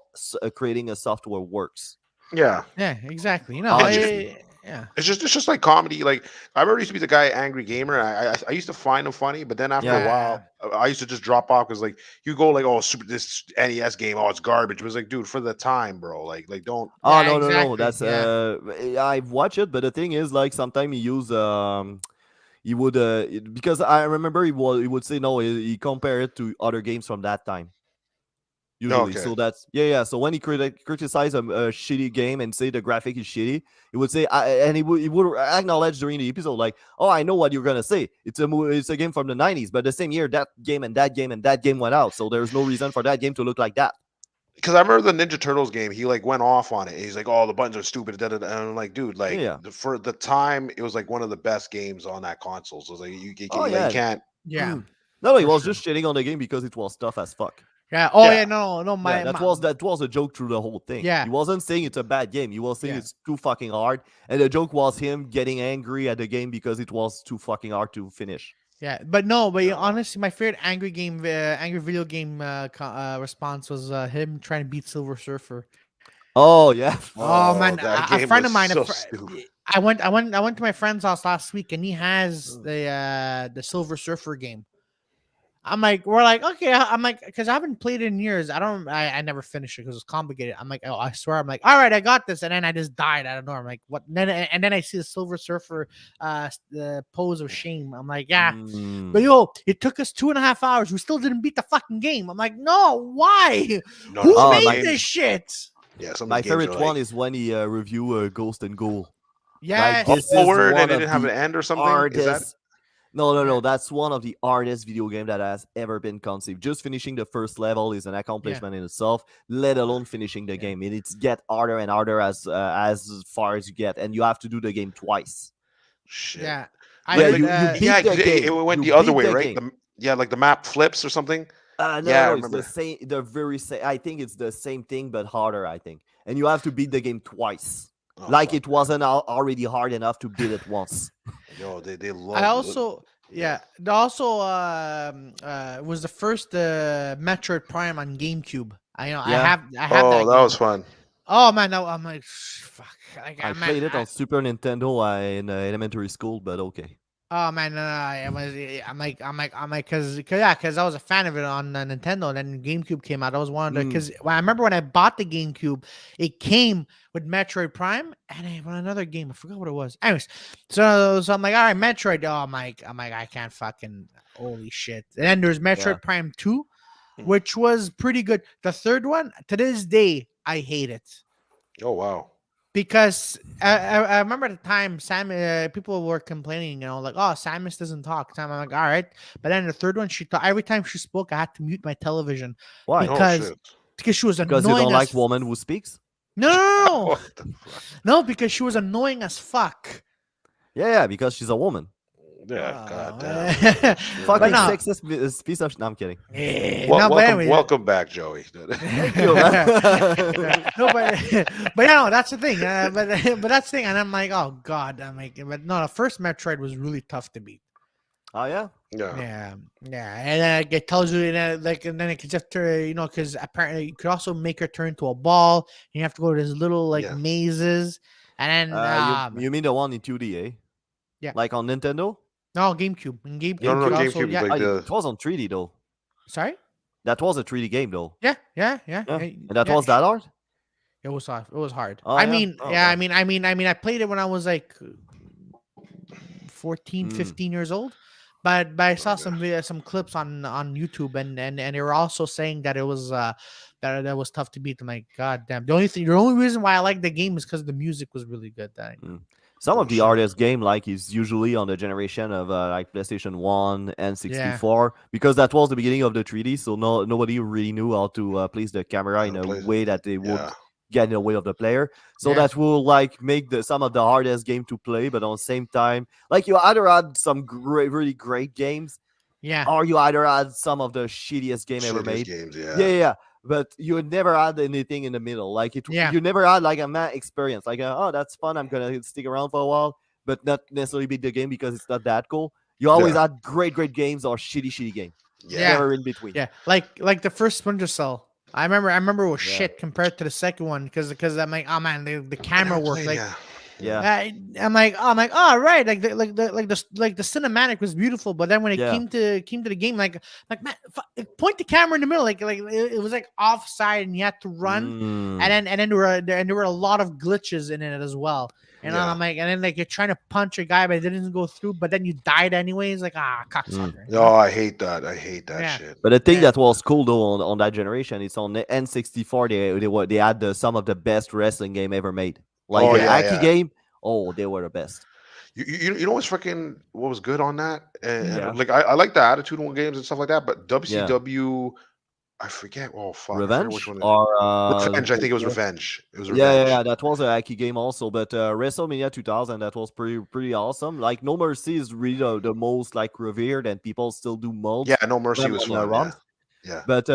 creating a software works. yeah. yeah, exactly. Obviously. Yeah. It's just like comedy. Like I remember used to be the guy Angry Gamer. I used to find him funny, but then after a Yeah. Yeah. while, I used to just drop off because like you go like, oh, super this NES game, oh, it's garbage. It was like, dude, for the time, bro. Like don't. Oh Yeah, no no no! exactly. That's Yeah. I've watched it, but the thing is, like, sometimes he use he would because I remember he would say no, he compare it to other games from that time usually. Okay, So that's yeah. So when he criticize a shitty game and say the graphic is shitty, he would say and he would acknowledge during the episode like, oh, I know what you're gonna say. It's a game from the 90s, but the same year that game and that game and that game went out, so there's no reason for that game to look like that. because I remember the Ninja Turtles game. He like went off on it. He's like, oh, the buttons are stupid. Da, da, da. And I'm like, dude, Yeah, like yeah. for the time, it was like one of the best games on that console. So it's like Oh like you yeah. can't. Yeah. No, he For was sure. just shitting on the game because it was tough as fuck. Yeah. Oh yeah. Yeah, No. No. Yeah, My. that was a joke through the whole thing. Yeah. He wasn't saying it's a bad game. He was saying Yeah. it's too fucking hard, and the joke was him getting angry at the game because it was too fucking hard to finish. Yeah, but no, but No. honestly, my favorite angry video game response was him trying to beat Silver Surfer. Oh yeah. Oh Oh, man, that a game friend was of mine, so stupid. I went to my friend's house last week, and he has Mm. the Silver Surfer game. We're like, okay. I'm like, because I haven't played it in years. I never finished it because it's complicated. I'm like, oh, I swear. I'm like, all right, I got this, and then I just died. I don't know. I'm like, what? And then I see the Silver Surfer, the pose of shame. I'm like, yeah. But Mm. yo, it took us 2.5 hours. We still didn't beat the fucking game. I'm like, no, why? No, Who some of Oh, these made my this games. shit? Yeah, some of my these games are favorite one like, is when he review Ghost and Ghoul. Like Yes. this oh, is word, and one it of didn't have an the end or something. Is that? hardest. No, no, Yeah. no. That's one of the hardest video game that has ever been conceived. Just finishing the first level is an Yeah. accomplishment in itself. Let alone finishing the Yeah. game. And it's get harder and harder as far as you get, and you have to do the game twice. Shit. Yeah. I Yeah, Like, heard. you yeah, beat 'cause the it game. went You the other beat way, the right? game. Yeah, like the map flips or something. No, Yeah, no, I no. It's the remember. same. The very same. I think it's the same thing, but harder. I think, and you have to beat the game twice. Oh Like fuck, it wasn't already hard enough to beat it once. yo, they I love it. also Yeah. yeah. It also was the first Metroid Prime on GameCube. Yeah, I have Oh, that that was game. fun. Oh man, no, I'm like fuck. Like I man, played it on Super Nintendo in elementary school, but okay. oh man, no, because I was a fan of it on Nintendo, and then GameCube came out. I was one of the Mm, because I remember when I bought the GameCube, it came with Metroid Prime and another game. I forgot what it was. Anyways, so I'm like, all right, Metroid. Oh, I'm like, I can't fucking holy shit. And then there's yeah. Metroid Prime 2, Hmm. which was pretty good. The third one, to this day, I hate it. Oh wow. Because I remember at the time, people were complaining, like, oh, Samus doesn't talk. I'm like, all right. But then the third one, every time she spoke, I had to mute my television Why? Oh because shit. she was Because you annoying don't like as woman who speaks? no, no, no, no, What the fuck? no, because she was annoying as fuck. Yeah, because she's a woman. Yeah, Oh, goddamn. but Fucking no, sexist piece of. No, I'm kidding. no, but Welcome, anyway, welcome back, Joey. Thank you, man. no, but yeah, no, that's the thing. But that's the thing, and I'm like, oh god, I'm like, but no, the first Metroid was really tough to beat. Oh yeah. Yeah. Yeah, yeah, and then it tells you, and then it could just turn, because apparently you could also make her turn into a ball. And you have to go to these little Yeah. mazes, and then You mean the one in 2D, eh? Yeah. Like on Nintendo? no GameCube. In No, GameCube, no, you also GameCube is like It the. was on 3D though. sorry, That was a 3D game though. yeah, Yeah. yeah, And that yeah, was that hard? It was hard. It was hard. Oh I yeah. mean, Oh, yeah, okay. I played it when I was like 14, Mm. 15 years old. But I saw Okay. some clips on YouTube, and they were also saying that it was that was tough to beat. I'm like, god damn. The only reason why I like the game is because the music was really good. Some Oh of the shit. hardest game like is usually on the generation of like PlayStation 1 and Yeah. 64 because that was the beginning of the 3D, so nobody really knew how to place the camera in How to a play it. way that they would Yeah. get in the way of the player. So Yeah. that will like make some of the hardest game to play, but on the same time, like you either had some really great games Yeah. or you either had some of the shittiest game ever Shittiest made. games. Yeah, Yeah. yeah. But you never had anything in the middle. Like Yeah. you never had like a mad experience. Like, oh, that's fun. I'm gonna stick around for a while, but not necessarily beat the game because it's not that cool. You always Yeah. had great games or shitty game. Yeah. Never in between. Yeah. Like the first Splinter Cell. I remember it was Yeah. shit compared to the second one because I'm like, oh man, the I camera never work. played- Like yeah. Yeah. I'm like, oh right, like the cinematic was beautiful, but then when it Yeah. came to the game, like man, point the camera in the middle, like it was like offside and you had to run, Mm. and then there were a lot of glitches in it as well. And Yeah. I'm like, and then like you're trying to punch a guy, but it didn't go through, but then you died anyways. Like cocksucker. No, I hate that. I hate that Yeah. shit. But the thing Yeah. that was cool though on that generation, it's on the N64. They had some of the best wrestling game ever made. Like Oh, the yeah, Hacky yeah. game. Oh, they were the best. You know what's freaking what was good on that? And Yeah. like I like the Attitude One games and stuff like that, but Yeah. WCW, I forget. Oh fuck, I forget which Revenge one. or Revenge. I think it was Revenge. It was Yeah, Revenge. yeah, that was a Hacky game also, but WrestleMania 2000 that was pretty awesome. Like No Mercy is really the most like revered, and people still do molds. Yeah, No Mercy them was on, fun. ROMs. Yeah. But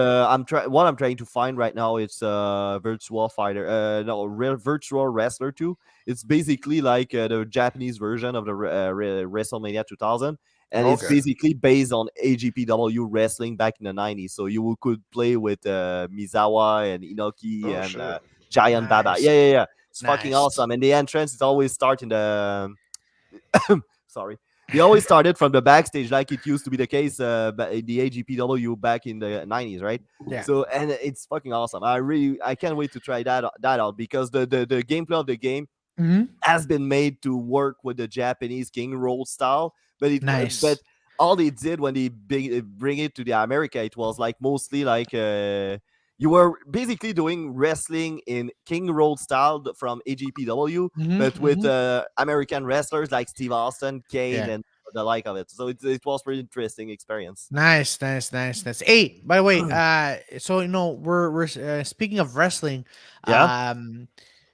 what I'm trying to find right now is Virtual Fighter, Virtual Wrestler 2. It's basically like the Japanese version of the WrestleMania 2000, and it's Okay. basically based on AGPW wrestling back in the 90s. So you could play with Misawa and Inoki Oh and shit. Giant Baba. Nice. Yeah. It's fucking Nice. awesome. And the entrance is always start in the sorry. They always started from the backstage like it used to be the case in the AGPW back in the 90s, right? Yeah. So and it's fucking awesome. I can't wait to try that out because the gameplay of the game Hmm. has been made to work with the Japanese king roll style, but Nice. all they did when they bring it to the America, it was like mostly like you were basically doing wrestling in king roll style from AGPW, Hmm. but with Hmm. American wrestlers like Steve Austin, Kane, Yeah. and the like of it. So it was pretty interesting experience. Nice, nice, nice, nice. Hey, by the way, so we're speaking of wrestling, Yeah. um,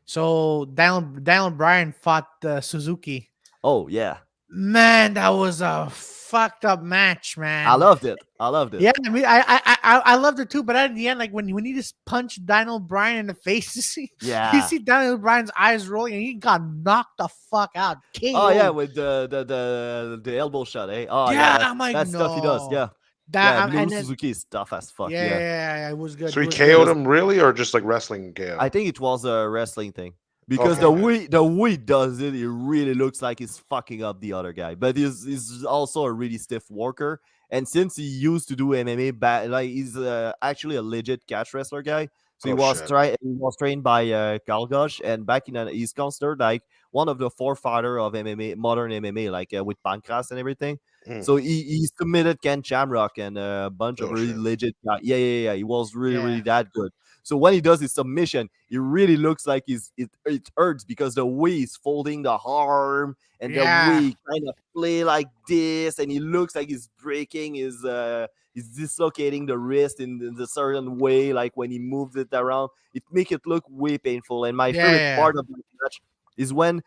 so Daniel Bryan fought Suzuki. Oh yeah, Man, that was a fucked up match, I man. loved it. I loved it. Yeah, I mean, I loved it too. But at the end, like when he just punched Daniel Bryan in the face, you Yeah. see Daniel Bryan's eyes rolling, and he got knocked the fuck out, Oh yeah, KO. with the elbow shot, eh? Oh yeah, Yeah, I'm like, that's stuff he does. no, Yeah. that Yeah, Minoru and then Suzuki is tough as fuck. yeah, Yeah, yeah, yeah, it was good. So It he was KO'd good. because him really, or just like wrestling KO? I think it was a wrestling thing. Because Okay, the okay. way he does it, it really looks like he's fucking up the other guy. But he's also a really stiff worker. And since he used to do MMA, like he's actually a legit catch wrestler guy. So Oh shit. he was trained by Galgosh, and back in he's considered like one of the forefather of MMA, modern MMA, like with Pancras and everything. Mm. So he submitted Ken Shamrock and a bunch of Oh really shit. legit guys. Yeah. He was really Yeah, that good. So when he does his submission, it really looks like it hurts because the way he's folding the arm and the way yeah, he kind of play like this, and he looks like he's breaking he's dislocating the wrist in a certain way, like when he moves it around, it make it look way painful. And my yeah, favorite yeah. part of the match is when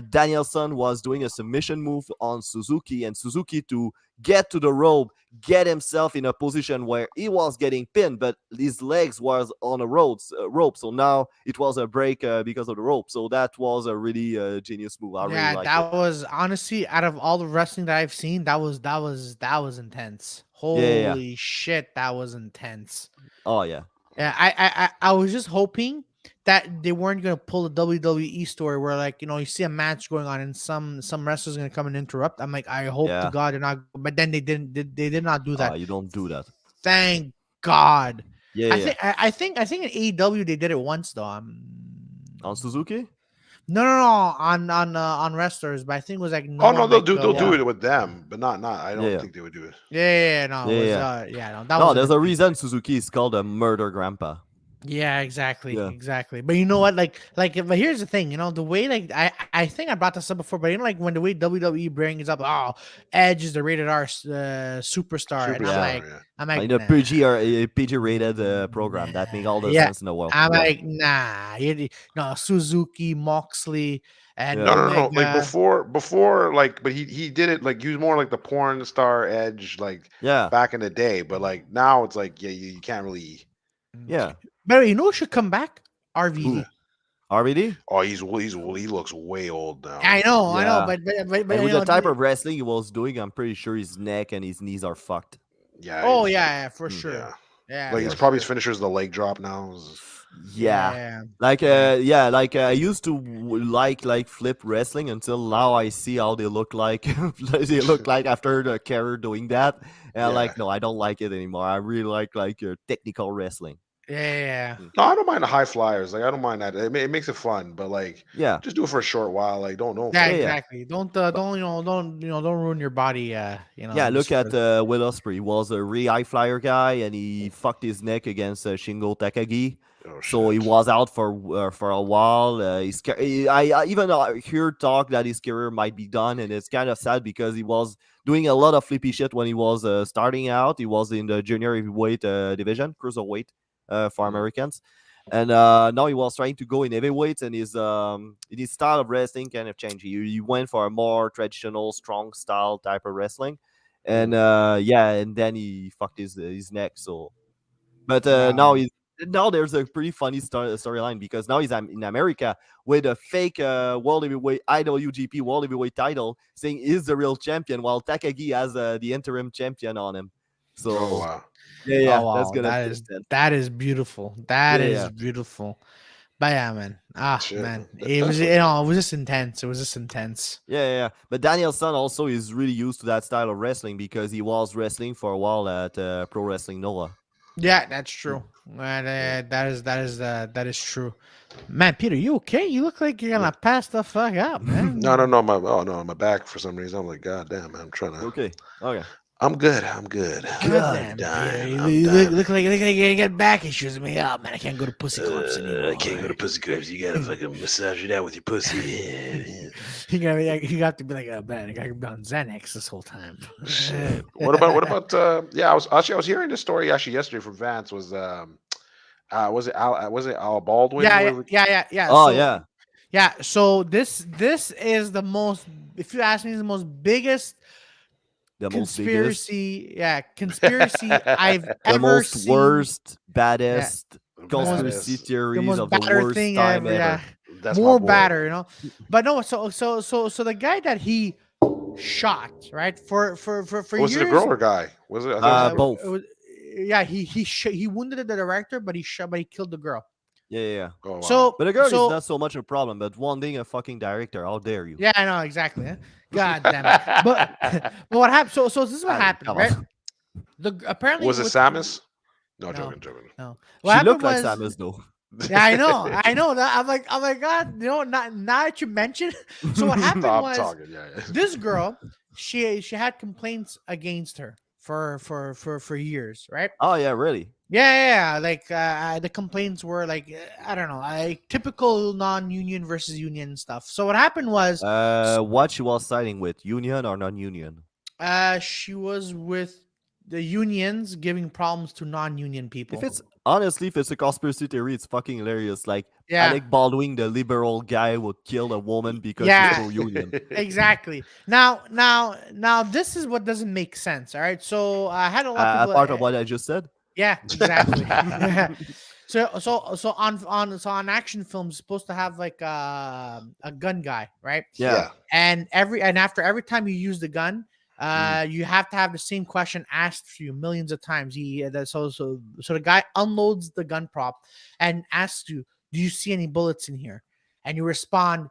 Danielson was doing a submission move on Suzuki, and Suzuki to get to the rope, get himself in a position where he was getting pinned, but his legs was on a rope. So now it was a break because of the rope. So that was a really genius move. I really Yeah, liked it. that was honestly out of all the wrestling that I've seen, that was intense. Yeah. Holy shit, that was intense. Oh yeah. Yeah, I was just hoping that they weren't gonna pull a WWE story where like you see a match going on and some wrestlers gonna come and interrupt. I'm like, I hope to Yeah. God they're not, but then they did not do that. You don't do that. Thank God. Yeah. I think in AEW they did it once though. On Suzuki. No, on wrestlers, but I think it was like no Oh no, one like they'll do Yeah. it with them, but not. I don't Yeah. think they would do it. yeah, no, it was Yeah. yeah, no, that No, was there's a reason Suzuki is called a murder grandpa. yeah, exactly, Yeah. exactly. But you know what, but here's the thing, the way like I think I brought this up before, but like when the way WWE brings up, oh, Edge is the rated R superstar, and Superstar, yeah. I'm like, In a nah. PG rated program, that make all the Yeah, sense in the world. I'm Yeah. like, nah, no, Suzuki, Moxley, and No, Yeah. no, no. Like Omega. before, like, but he did it like he was more like the porn star Edge, like Yeah. back in the day. But like now, it's like you can't really. Yeah. But you know who should come back? Who? RVD. RVD? Oh, he looks way old now. I know, Yeah. but And with the type of wrestling he was doing, I'm pretty sure his neck and his knees are fucked. Yeah. oh he's- yeah, for Mm. sure. Yeah. Yeah, Like for it's probably his sure. finishers the leg drop now. Yeah. Yeah. Like I used to like flip wrestling until now I see how they look like they look like after the career doing that. And I'm Yeah. like, no, I don't like it anymore. I really like technical wrestling. Yeah. No, I don't mind the high flyers. Like I don't mind that. It makes it fun, but like Yeah. just do it for a short while. Like don't Yeah, Yeah. exactly. Don't don't ruin your body. Yeah, just look at for- Will Ospreay. He was a really high flyer guy, and he fucked his neck against Shingo Takagi. oh, So he shit. was out for a while. I even hear talk that his career might be done, and it's kind of sad because he was doing a lot of flippy shit when he was starting out. He was in the junior heavyweight division, cruiserweight for Mhm. Americans, and now he was trying to go in heavyweight, and his style of wrestling kind of changed. He went for a more traditional, strong style type of wrestling, and and then he fucked his neck. So, but now Wow. now there's a pretty funny storyline because now he's in America with a fake World Heavyweight IWGP World Heavyweight title, saying he's the real champion, while Takagi has the interim champion on him. So Oh wow. yeah, Oh that's wow, gonna that be is intense. that is beautiful. That Yeah, is yeah. beautiful. But yeah, man. Ah, Shit. man. That's It was what- it was just intense. It was just intense. Yeah. But Danielson also is really used to that style of wrestling because he was wrestling for a while at Pro Wrestling Noah. Yeah, that's true. That is true. Man, Peter, you okay? You look like you're gonna pass the fuck out, man. No. My back for some reason. I'm like, God damn, man, I'm trying to. Okay. I'm good. I'm God I'm damn, dying. Peter. I'm You dying. look like you're gonna get back issues me up, man. I can't go to pussy clubs anymore. I can't go to pussy clubs. You gotta fucking massage it out with your pussy. You got to be like, oh, man, I got to be on Xanax this whole time. Shit. What about? Yeah, I was hearing this story actually yesterday from Vance. Was it Al Baldwin? Yeah. Oh So, yeah, yeah. So this is the most. If you ask me, the most biggest the most biggest, conspiracy. Yeah, conspiracy I've the ever most seen. worst, Yeah. baddest conspiracy Baddest. The theories most of the batter worst thing time ever. ever. Yeah, That's my more boy. batter, But no, so the guy that he shot, right, for Was years. it a girl or guy? Was it? I thought it was a girl. Both. It was, yeah, he wounded the director, but he killed the girl. Yeah. Oh wow. So But the girl is so not so much a problem, but wounding a fucking director, how dare you? yeah, I know exactly. Huh? God damn it! But what happened? So this is what happened, come right? on. Apparently Was it with- Samus? No, No. joking. No, She what looked happened like was. Samus though. Yeah, I know that. I'm like, God, now that you mentioned. So what happened No, I'm was talking. Yeah. this girl, she had complaints against her for years, right? Oh yeah, really? Yeah. Like the complaints were like I don't know, like typical non-union versus union stuff. So what happened was What she was siding with, union or non-union? she was with the unions giving problems to non-union people. If it's a conspiracy theory, it's fucking hilarious. Like Yeah. Alec Baldwin, the liberal guy, would kill a woman because Yeah. she's pro-union. Exactly. Now, this is what doesn't make sense. All right. So I had a lot of people. Part of what I just said. Yeah, exactly. so on action films, supposed to have like a gun guy, right? Yeah. And after every time you use the gun, you have to have the same question asked to you millions of times. So the guy unloads the gun prop and asks you, "Do you see any bullets in here?" And you respond,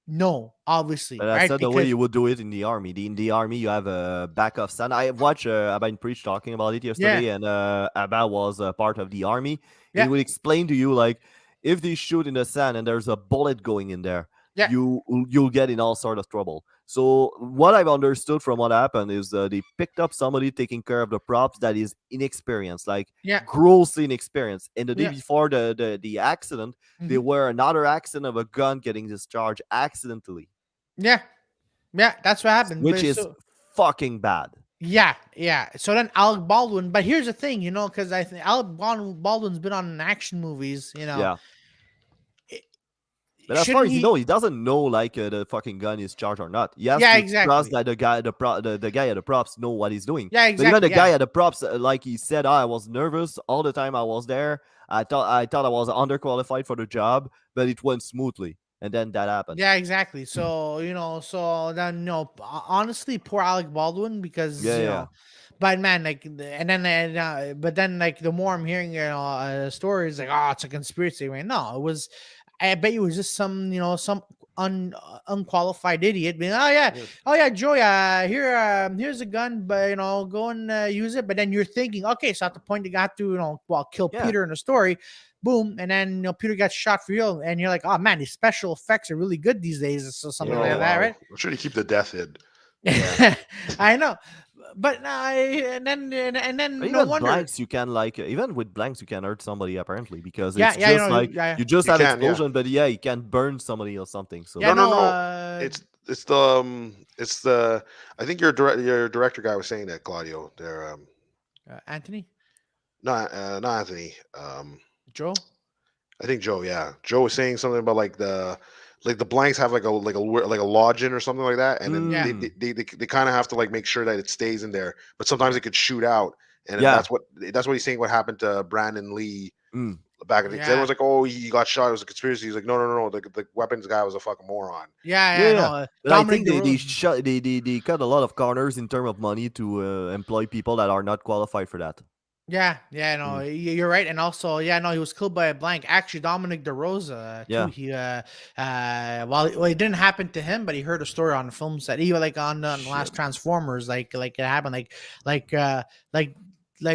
"No," obviously, But that's right? not the way you would do it in the army. In the army, you have a backup stand. I watched Abba Preach talking about it yesterday, and Abba was part of the army. Yeah. He would explain to you, like, if they shoot in the sand and there's a bullet going in there, Yeah. you'll get in all sort of trouble. So what I've understood from what happened is they picked up somebody taking care of the props that is inexperienced, like grossly inexperienced. And the day before the accident, there were another accident of a gun getting discharged accidentally. Yeah, that's what happened. Which is fucking bad. Yeah. So then Alec Baldwin, but here's the thing, because I think Alec Baldwin's been on action movies, Yeah. But as far as you know, he doesn't know like the fucking gun is charged or not. He has to trust that the guy at the props know what he's doing. Yeah, exactly. But even the guy at the props, like he said, I was nervous all the time I was there. I thought I was underqualified for the job, but it went smoothly. And then that happened. Yeah, exactly. So, honestly, poor Alec Baldwin because, but man, like, but then like the more I'm hearing, stories like, oh, it's a conspiracy. Right? No, it was. I bet it was just some unqualified idiot being, oh yeah, Joey, here's a gun, but go and use it. But then you're thinking, okay, so at the point they got to, kill Peter in the story, boom, and then Peter got shot for real, and you're like, oh man, these special effects are really good these days, so something like that, right? I'm sure you keep the death hid. Yeah. I know. But and then even no wonder. blanks you can even with blanks you can hurt somebody apparently because it's you just have explosion, but you can burn somebody or something. So no. It's the I think your director guy was saying that, Claudio. There, Anthony. Not Anthony. Joe. I think Joe. Yeah, Joe was saying something about like the blanks have like a lodging or something like that, and then they kind of have to like make sure that it stays in there. But sometimes it could shoot out, and that's what he's saying. What happened to Brandon Lee back in the because Yeah. everyone's like, oh, he got shot. It was a conspiracy. He's like, no. The weapons guy was a fucking moron. Yeah, Yeah, no. but I Dominic think they DeRozan. shut they cut a lot of corners in terms of money to employ people that are not qualified for that. Yeah, no, you're right, and also, no, he was killed by a blank. Actually, Dominic DeRosa, too. Yeah. He, well, it didn't happen to him, but he heard a story on the film set. He like on the last Shit. Transformers, like it happened, like,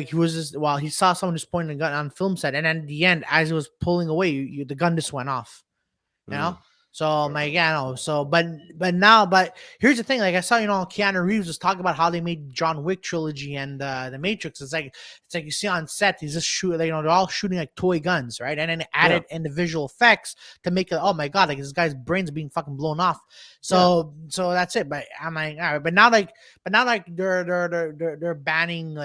he was just, well, he saw someone just pointing a gun on film set, and then at the end, as he was pulling away, the gun just went off. You know. So I'm like, no. So, but here's the thing. Like I saw, Keanu Reeves was talking about how they made John Wick trilogy and the Matrix. It's like you see on set, he's just shooting. They're all shooting like toy guns, right? And then added in the visual effects to make it. Oh my god, like this guy's brains being fucking blown off. So that's it. But I'm like, all right. But now they're banning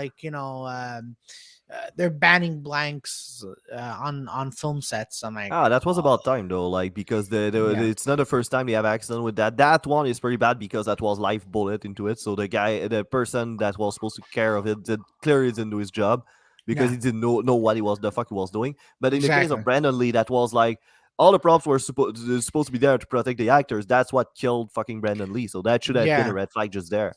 they're banning blanks on film sets. I'm like, that was about time though, like because it's not the first time they have accident with that. That one is pretty bad because that was live bullet into it. So the person that was supposed to care of it clearly didn't do his job because he didn't know what the fuck he was doing. But in the case of Brandon Lee, that was like all the props were supposed to be there to protect the actors. That's what killed fucking Brandon Lee. So that should have been a red flag just there.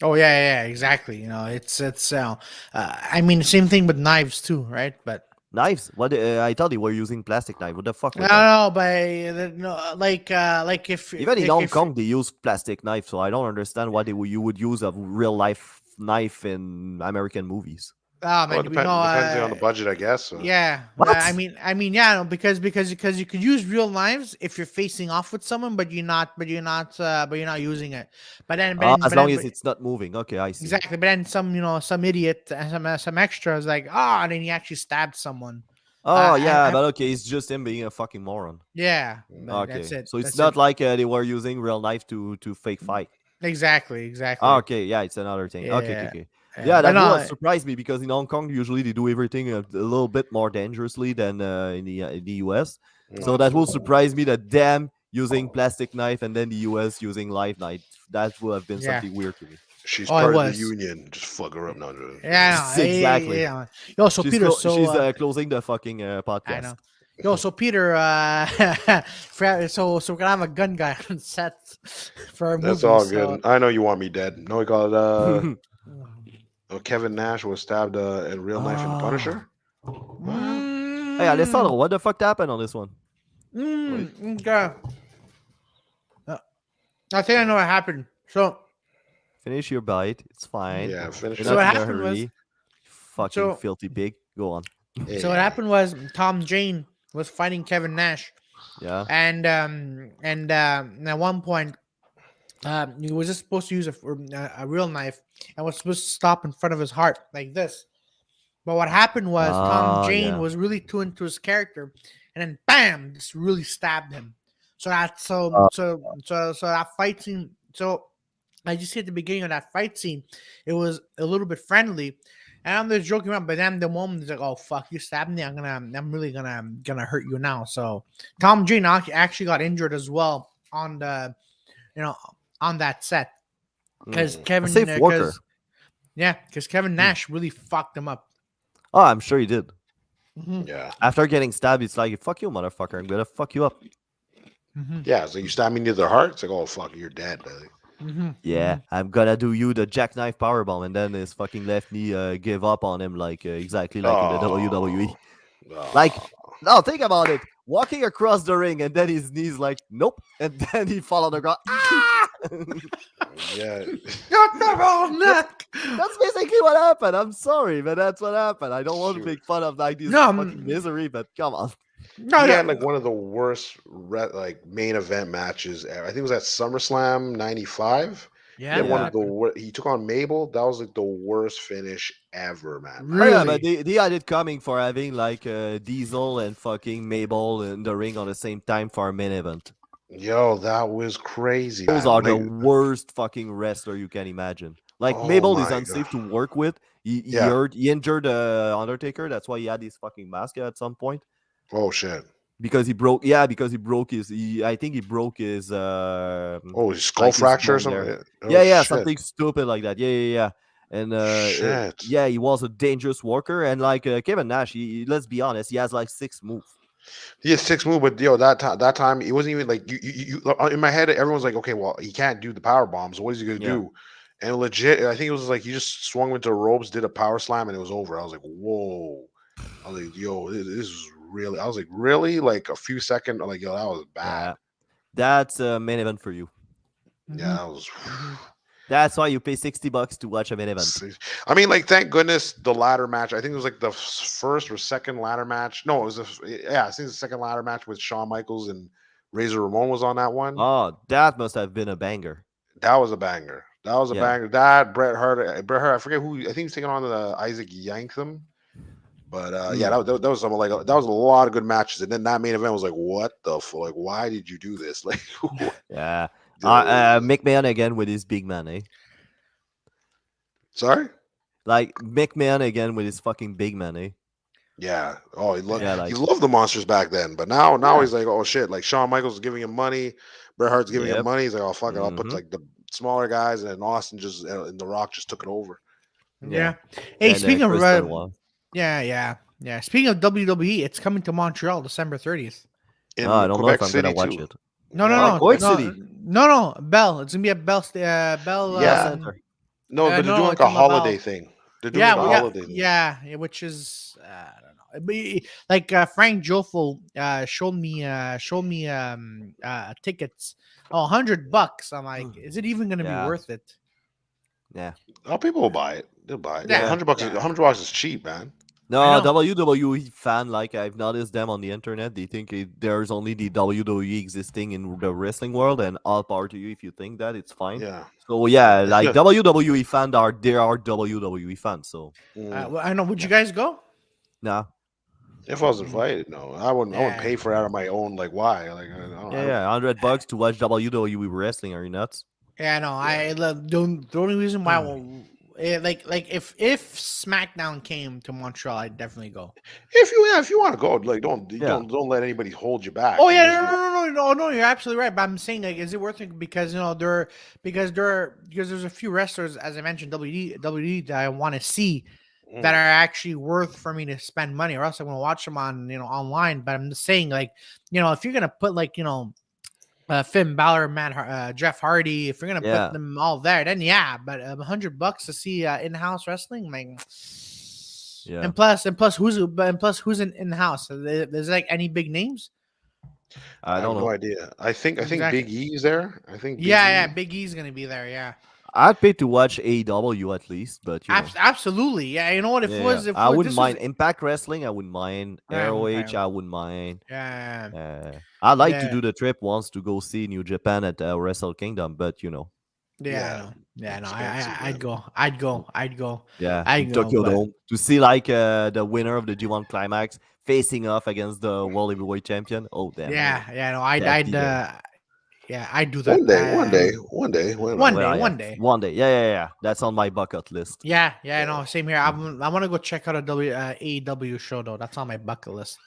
Oh yeah, exactly. It's I mean, same thing with knives too, right? But knives? What? I thought they were using plastic knife. What the fuck? No, but no, like if even in Hong Kong they use plastic knife, so I don't understand why you would use a real life knife in American movies. Oh man, depending on the budget, I guess. So. Yeah, I mean, yeah, because you could use real knives if you're facing off with someone, but you're not using it. But as long as it's not moving, okay, I see. Exactly, but then some idiot, some extras like, and then he actually stabbed someone. But okay, it's just him being a fucking moron. Yeah, okay, that's it. So it's not like they were using real knife to fake fight. Exactly. Okay, yeah, it's another thing. Yeah. Okay. Yeah, that will surprise me because in Hong Kong usually they do everything a little bit more dangerously than in the US. So that will surprise me that them using plastic knife and then the US using live knife. That would have been something weird to me. She's part of the union. Just fuck her up now. Yeah, exactly. Yo, so Peter, she's closing the fucking podcast. I know. Yo, so Peter, so we're gonna have a gun guy on set for our movie. That's all good. I know you want me dead. No, we call it. Kevin Nash was stabbed in real knife in The Punisher. Hey, Alessandro, what the fuck happened on this one? Okay. I think I know what happened. So finish your bite. It's fine. Yeah, finish. So what happened was, fucking filthy pig. Go on. So what happened was Tom Jane was fighting Kevin Nash. Yeah. And at one point, he was just supposed to use a real knife and was supposed to stop in front of his heart like this. But what happened was Tom Jane was really too into his character, and then bam, just really stabbed him. So that that fight scene. So I just see at the beginning of that fight scene, it was a little bit friendly. And I'm just joking around, but then the moment is like, "Oh fuck, you stabbed me! I'm really gonna hurt you now." So Tom Jane actually got injured as well on the, on that set because Kevin, because Kevin Nash really fucked him up. Oh, I'm sure he did. Mm-hmm. Yeah. After getting stabbed, it's like, "Fuck you, motherfucker! I'm gonna fuck you up." Mm-hmm. Yeah, so you stab me near the heart. It's like, "Oh fuck, you're dead." Mm-hmm. Yeah, I'm gonna do you the jackknife powerbomb, and then his fucking left knee give up on him, like exactly like in the WWE. Like, no, think about it. Walking across the ring, and then his knees like, nope, and then he fall on the ground. Ah! Yeah, got the wrong neck. That's basically what happened. I'm sorry, but that's what happened. I don't want to make fun of like this fucking misery, but come on. He had like one of the worst main event matches ever. I think it was at SummerSlam '95. Yeah, one of the he took on Mabel. That was like the worst finish ever, man. Really? Oh, yeah, but they had it coming for having like Diesel and fucking Mabel in the ring on the same time for a main event. Yo, that was crazy. Those are the worst fucking wrestler you can imagine. Like Mabel is unsafe to work with. He injured Undertaker. That's why he had his fucking mask at some point. Oh shit! Because he broke his. I think he broke his. His skull fracture or something. Something stupid like that. Yeah. And Shit. yeah, he was a dangerous worker. And like Kevin Nash, let's be honest, he has like 6 moves. He has 6 move, but that time it wasn't even like in my head. Everyone's like, okay, well, he can't do the power bombs. So what is he gonna Yeah. do? And legit, I think it was like he just swung into the ropes, did a power slam, and it was over. I was like, whoa. I was like, yo, this is really. I was like, really? Like a few seconds. I'm like, yo, that was bad. Yeah, that's a main event for you. Yeah, that was. That's why you pay $60 to watch a main event. I mean, like, thank goodness the ladder match. I think it was like the first or second ladder match. No, it was I think the second ladder match with Shawn Michaels and Razor Ramon was on that one. Oh, that must have been a banger. That was a banger. That was a Yeah. banger. That Bret Hart. I forget who. I think he's taking on the Isaac Yankem. But yeah, that was some like that was a lot of good matches. And then that main event was like, what the fuck? Like, why did you do this? Like, Yeah. McMahon again with his big man, eh? sorry. Like McMahon again with his fucking big man, eh? Yeah. Oh, he loved. Yeah, He like loved the monsters back then. But now Yeah. he's like, oh shit. Like Shawn Michaels is giving him money. Bret Hart's giving him Yep. money. He's like, oh fuck it. I'll put Mhm. like the smaller guys, and then Austin just and The Rock just took it over. Yeah. Hey, And, speaking of Chris Benoit. yeah. Speaking of WWE, it's coming to Montreal December 30th. In I don't know if Quebec I'm City gonna watch too. it. No, Quebec City. No, Bell. It's gonna be at Bell. Bell. Yeah. Center. No, but they're no, doing like it's a in Laval. holiday thing. They're doing Yeah, like a holiday thing. yeah, which is I don't know. Like Frank Jofo showed me tickets. Oh, $100. I'm like, is it even gonna Yeah. be worth it? Yeah. Oh, people will buy it. They'll buy it. Yeah. $100. Yeah. $100 is cheap, man. No, know. WWE fan, like I've noticed them on the internet. They think there's only the WWE existing in the wrestling world, and all power to you if you think that it's fine. Yeah. So yeah, like WWE fans are WWE fans. So I know. Would you guys go? nah, If I was invited, no, I wouldn't. I wouldn't Yeah. pay for it out of my own. Like, why? Like, I don't. yeah, $100 to watch WWE wrestling. Are you nuts? Yeah, no. I love the only reason why I will. Like if SmackDown came to Montreal, I'd definitely go. If you want to go, like, don't let anybody hold you back. Oh You yeah, just- no, you're absolutely right. But I'm saying, like, is it worth it? Because because there's a few wrestlers, as I mentioned, WWE that I want to see that are actually worth for me to spend money, or else I'm gonna watch them on online. But I'm just saying, like, if you're gonna put like Finn Balor, Jeff Hardy, if you're gonna put them all there, then yeah. But $100 to see in-house wrestling, like, Yeah. And plus who's in the house? There's like any big names? I don't have know. no idea. I think Exactly. Big E's there. I think. Big E's gonna be there. Yeah, I'd pay to watch AEW at least, but absolutely. Yeah, you know what? I wouldn't mind Impact Wrestling. I wouldn't mind ROH. I wouldn't mind. Yeah. I'd like to do the trip once to go see New Japan at Wrestle Kingdom, but Yeah, no. I'd go. Yeah, I'd go, Tokyo but- Dome to see like the winner of the G1 Climax facing off against the World Heavyweight Champion. Oh damn! Yeah, no. I'd do that. One day. One day. One day. Yeah. That's on my bucket list. Yeah. No, same here. I want to go check out a AEW show though. That's on my bucket list.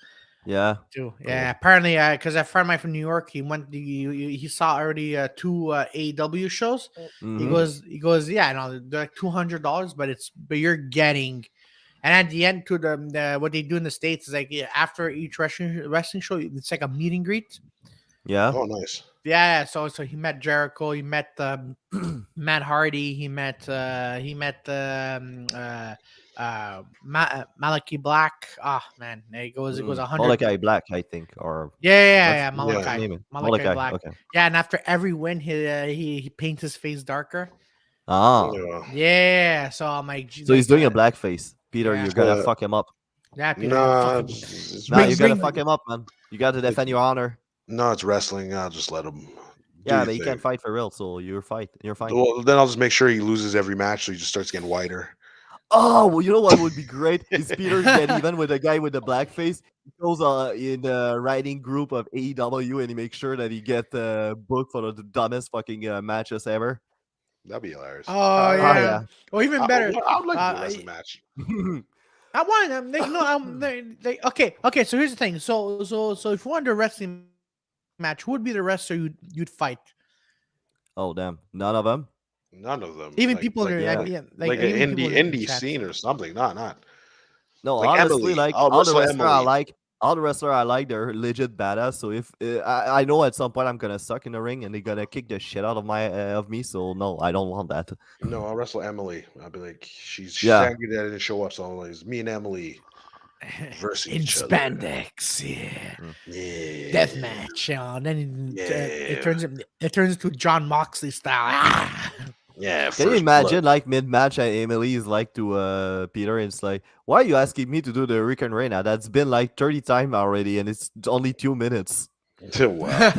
Yeah. Too. Yeah. Apparently, because a friend of mine from New York, he went. He saw already 2 AEW shows. Mhm. He goes. Yeah, no, they're like $200, but you're getting. And at the end, to the what they do in the States is like after each wrestling show, it's like a meet and greet. Yeah. Oh, nice. Yeah, so he met Jericho, he met Matt Hardy, he met Malachi Black. Oh man, it goes 100. Malachi Black, I think, or Yeah, what's his Malachi. name? Malachi Black. Okay. Yeah, and after every win, he paints his face darker. Ah, Yeah, so I'm like, so he's doing a blackface. Peter, yeah. you're gonna fuck him up. Yeah, Peter, Nah, fucking- Nah, you gotta bring- fuck him up, man. You gotta defend your honor. No, it's wrestling. I'll just let him. Yeah, but he can't fight for real, so you're fine. Well, then I'll just make sure he loses every match, so he just starts getting whiter. Oh, well, you know what would be great is Peter get even with the guy with the blackface. He goes in the writing group of AEW and he makes sure that he get booked for the dumbest fucking matches ever. That'd be hilarious. Oh yeah. Or even better. I would like to do a wrestling match. I want them. Okay. So here's the thing. So if you wanted a wrestling match, who would be the wrestler you'd fight? Oh damn, none of them. None of them. Even people like are yeah. like an even people in the indie chats. scene or something. Not No, like honestly, Emily. like I'll all the wrestle wrestler I Emily. like, they're legit badass. So if I know at some point I'm gonna suck in the ring and they're gonna kick the shit out of me, so no, I don't want that. No, I'll wrestle Emily. I'll be like, she's Yeah, angry that I didn't show up. So I'm like, it's me and Emily versus In each other. spandex, yeah. Mm. Yeah. Death match, and then Yeah. it turns into John Moxley style. Ah! Yeah. Can you First imagine blood. like mid-match, Emily is like to Peter, and it's like, why are you asking me to do the Rick and Reina? That's been like 30 times already, and it's only 2 minutes. Wow.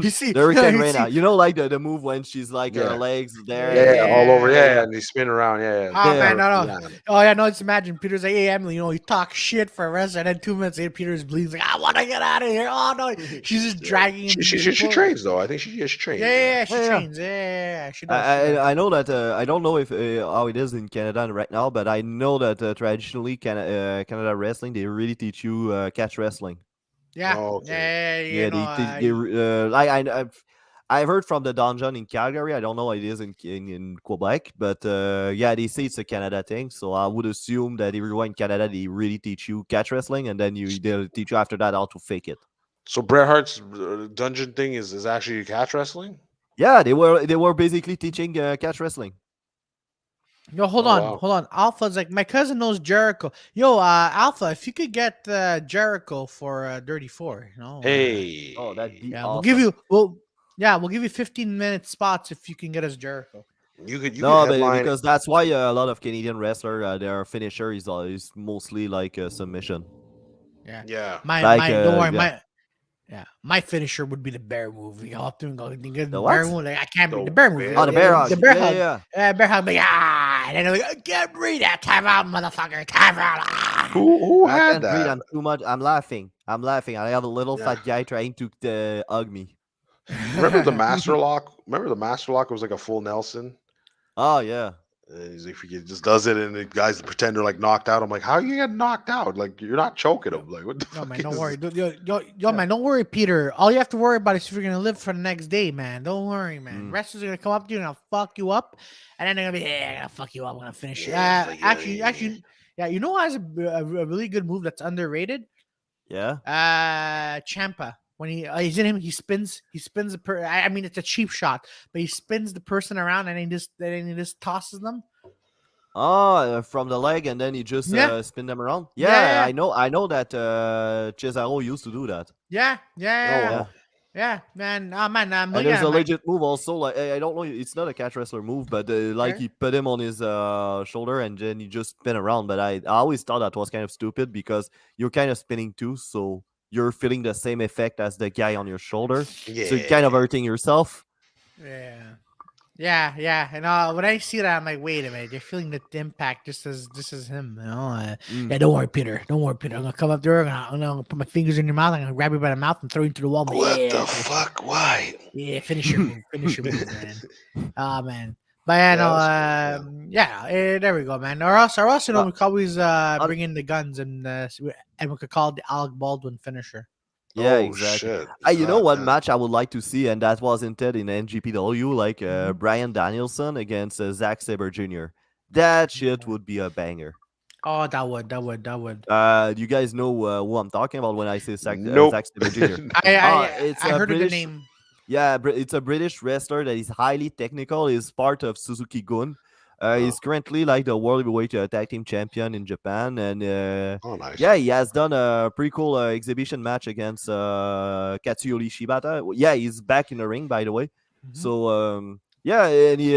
You see, The Rick and you Reina, see, you know, like the move when she's like her Yeah. legs there, Yeah, and yeah, then all over. Yeah. Yeah, and they spin around. Yeah. oh man, Yeah. no, Yeah. oh yeah, no. Just imagine Peter's like, hey Emily, you talk shit for a rest, and then 2 minutes later, Peter's bleeding. Like, I want to get out of here. Oh no, she's just dragging him. She trains though. I think she trains. Yeah, she Yeah, yeah. trains. Yeah, she does. She does. I know that I don't know if how it is in Canada right now, but I know that traditionally Canada wrestling, they really teach you catch wrestling. Yeah, Oh, okay. yeah, Yeah, like I've heard from the dungeon in Calgary. I don't know how it is in Quebec, but yeah, they say it's a Canada thing. So I would assume that everyone in Canada, they really teach you catch wrestling, and then they'll teach you after that how to fake it. So Bret Hart's dungeon thing is actually catch wrestling. Yeah, they were basically teaching catch wrestling. Yo, hold Oh, on, wow. hold on. Alpha's like, my cousin knows Jericho. Yo, Alpha, if you could get Jericho for Dirty Four, Hey. Oh, that'd be yeah, awesome. we'll give you 15-minute spots if you can get us Jericho. You could No, but headline. because that's why a lot of Canadian wrestler their finisher is mostly like a submission. Yeah, Yeah. don't worry, yeah. my finisher would be the bear move. You have to go the The bear what? move. Like, I can't be The the bear move. bear Oh, the bear hug. The bear Yeah, hug. yeah. Bear hug. Like, and then like, I can't breathe. That time out, motherfucker. Time out. Ah. Who I had can't breathe. that? I'm too much. I'm laughing. I have a little Yeah. fat guy trying to hug me. Remember the Master Lock? Remember the Master Lock was like a full Nelson. Oh yeah. He's like, he just does it, and the guys pretend they're like knocked out. I'm like, how you get knocked out? Like you're not choking him. Like what the No fuck? man, don't is worry. this? Yo, man, don't worry, Peter. All you have to worry about is if you're gonna live for the next day, man. Don't worry, man. Wrestlers are gonna come up to you and I'll fuck you up, and then they're gonna be, yeah, I'm gonna fuck you up. I'm gonna finish you. Yeah, it's like, Actually, yeah. You know who has a really good move that's underrated? Yeah. Ciampa. When he's in him, he spins the I mean, it's a cheap shot, but he spins the person around and he just tosses them. Oh, from the leg, and then you just Yeah. spin them around. Yeah. I know that Cesaro used to do that. Yeah, Yeah. man. Oh man, And there's a man. legit move also. Like I don't know, it's not a catch wrestler move, but like Okay. he put him on his shoulder and then you just spin around. But I always thought that was kind of stupid because you're kind of spinning too, so you're feeling the same effect as the guy on your shoulder. Yeah. So you're kind of hurting yourself. Yeah. And when I see that, I'm like, wait a minute, you're feeling the impact just as him. Yeah, don't worry, Peter. I'm gonna come up there. I'm gonna put my fingers in your mouth. I'm gonna grab you by the mouth and throw you into the wall. What yeah, the fuck? Why? Yeah, finish your move, man. Oh man. But there we go, man. Or else, we could always bring in the guns and we could call it the Alec Baldwin finisher. Yeah, Oh, exactly. shit. You know what man. match I would like to see, and that was instead in NGPW, like Brian Danielson against Zack Sabre Jr. That shit would be a banger. Oh, that would. Do you guys know who I'm talking about when I say Zack Nope. Sabre Jr.? I a heard of the British- name. Yeah, it's a British wrestler that is highly technical. He's part of Suzuki Gun. He's currently like the world heavyweight tag team champion in Japan, and Oh, nice. yeah, he has done a pretty cool exhibition match against Katsuyori Shibata. Yeah, he's back in the ring, by the way. So yeah, and he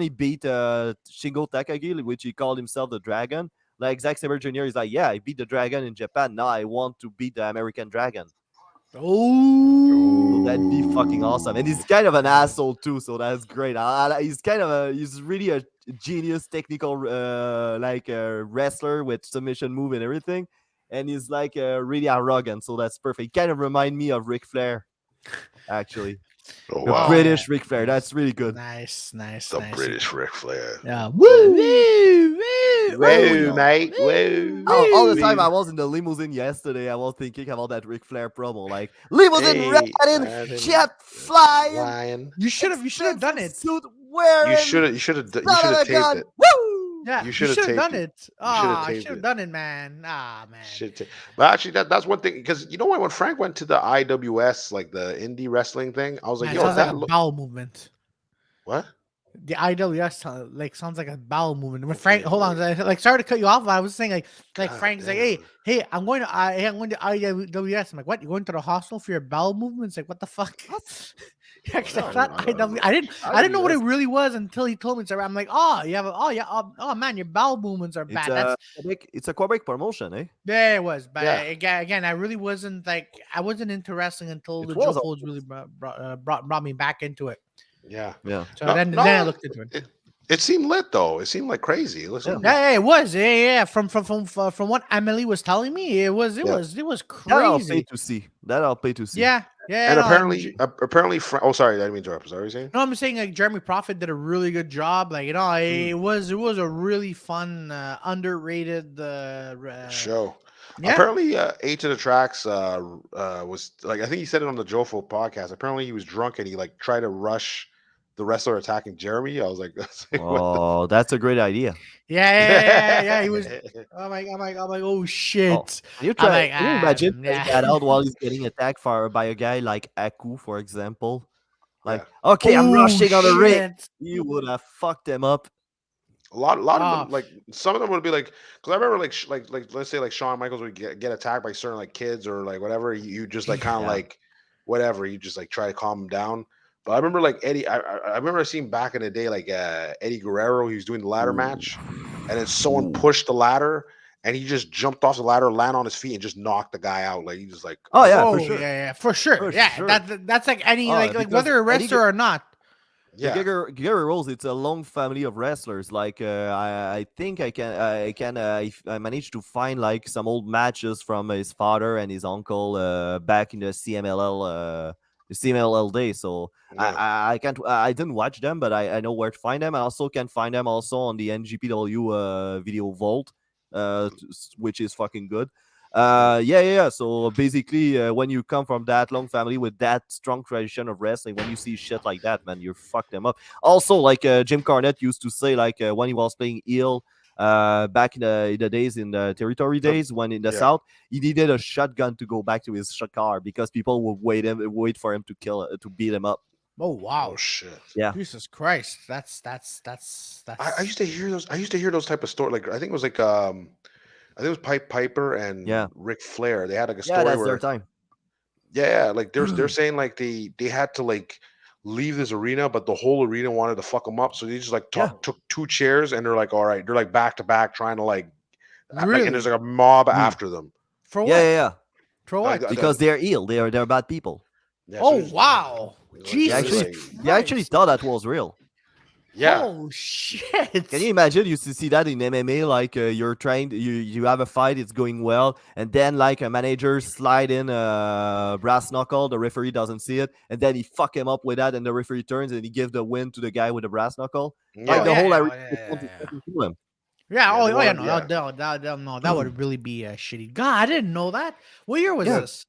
beat Shingo Takagi, which he called himself the Dragon. Like Zack Sabre Jr. is like, yeah, I beat the Dragon in Japan. Now I want to beat the American Dragon. Oh, So that'd be fucking awesome. And he's kind of an asshole too, so that's great. He's really a genius technical wrestler with submission move and everything. And he's like really arrogant, so that's perfect. He kind of remind me of Ric Flair, actually. Oh, The wow. British Ric Flair. That's really good. nice. The British Ric Flair. Yeah. Woo, Woo, mate. Woo. All the time I was in the limousine yesterday, I was thinking about that Ric Flair promo, like limousine Hey, riding, riding, jet flying. Lion. You should have done it. Suit Where You in should have son of a taped gun? it. Woo! Yeah, You you should have should have taped done it. it. You should have Ah, I taped should have it. done it, man. Ah, man. But actually, that's one thing because you know what? When Frank went to the IWS, like the indie wrestling thing, I was like, Man, it "Yo, sounds like that a look bowel movement. what?" The IWS sounds like a bowel movement. When Okay, Frank, hold on, like sorry to cut you off. I was saying like God Frank's like, damn. hey, I'm going to I'm going to IWS. I'm like, what? You going to the hospital for your bowel movements? Like, what the fuck? What? Yeah, 'cause I No, thought IW. I didn't know what it really was until he told me. So I'm like, oh, you have oh yeah, oh man, your bowel movements are It's bad. That's it's a Quebec promotion, eh? there it was. But Yeah. again, I really wasn't like I wasn't interested until It the was Jofos really brought me back into it. Yeah. Yeah. So No, then I looked into it. it seemed lit though. It seemed like crazy. It seemed Yeah, it was. Yeah. From what Emily was telling me, it was Yeah. That I'll pay crazy. to see. That I'll pay to see. Yeah. and No, apparently, oh, sorry, I didn't mean to interrupt. Sorry, you saying? no, I'm saying like Jeremy Prophet did a really good job. Like it was a really fun, underrated Show. Yeah. Apparently, Eight to the Tracks was like I think he said it on the Jofo podcast. Apparently, he was drunk and he like tried to rush the wrestler attacking Jeremy. I was like, what the Oh, that's a great idea. Yeah. He was. I'm like, oh shit. Oh, can you I'm try? like, Can you imagine playing yeah. that out while he's getting attacked by a guy like Aku, for example? Like, Yeah. okay, I'm Oh, rushing on the ring. shit. You would have fucked him up. A lot of Ah. them, like some of them would be like, because I remember like let's say like Shawn Michaels would get attacked by certain like kids or like whatever. You just like kind of Yeah. like whatever. You just like try to calm him down. But I remember like Eddie. I remember seeing back in the day like Eddie Guerrero. He was doing the ladder match, and then someone pushed the ladder, and he just jumped off the ladder, landed on his feet, and just knocked the guy out. Like he just like Oh yeah, Oh for sure. yeah, for sure. For Yeah, sure. that's like any Oh, like because whether a Eddie wrestler or not. yeah. Guerrero's, it's a long family of wrestlers. Like I think I managed to find like some old matches from his father and his uncle back in the CMLL days. So Yeah. I didn't watch them, but I know where to find them. I also can find them also on the NGPW video vault, which is fucking good. Yeah. So basically, when you come from that long family with that strong tradition of wrestling, when you see shit like that, man, you fuck them up. Also, like Jim Cornette used to say, like when he was playing heel, back in the days in the territory days, when in the Yeah. South, he needed a shotgun to go back to his car because people would wait for him to beat him up. Oh wow. Oh shit. Yeah. Jesus Christ. That's I used to hear those. I used to hear those type of stories. Like I think it was like I think it was Piper and Yeah. Ric Flair. They had like a Yeah, story that's where their time. yeah, like they're saying like they had to like leave this arena, but the whole arena wanted to fuck them up, so they just like took two chairs and they're like, all right, they're like back to back trying to like, and there's like a mob after them. For what? Yeah. For Like, what? Because they're ill. They're bad people. Yeah, so Oh just- wow. like, Jesus like- They actually Christ. thought that was real. yeah. Oh shit. Can you imagine you see that in MMA, like you're trying you have a fight, it's going well, and then like a manager slide in a brass knuckle, the referee doesn't see it, and then he fuck him up with that, and the referee turns and he gives the win to the guy with the brass knuckle. Like the whole arena to him. Yeah, Yeah, no, that would really be shitty. God, I didn't know that. What year was Yeah. this?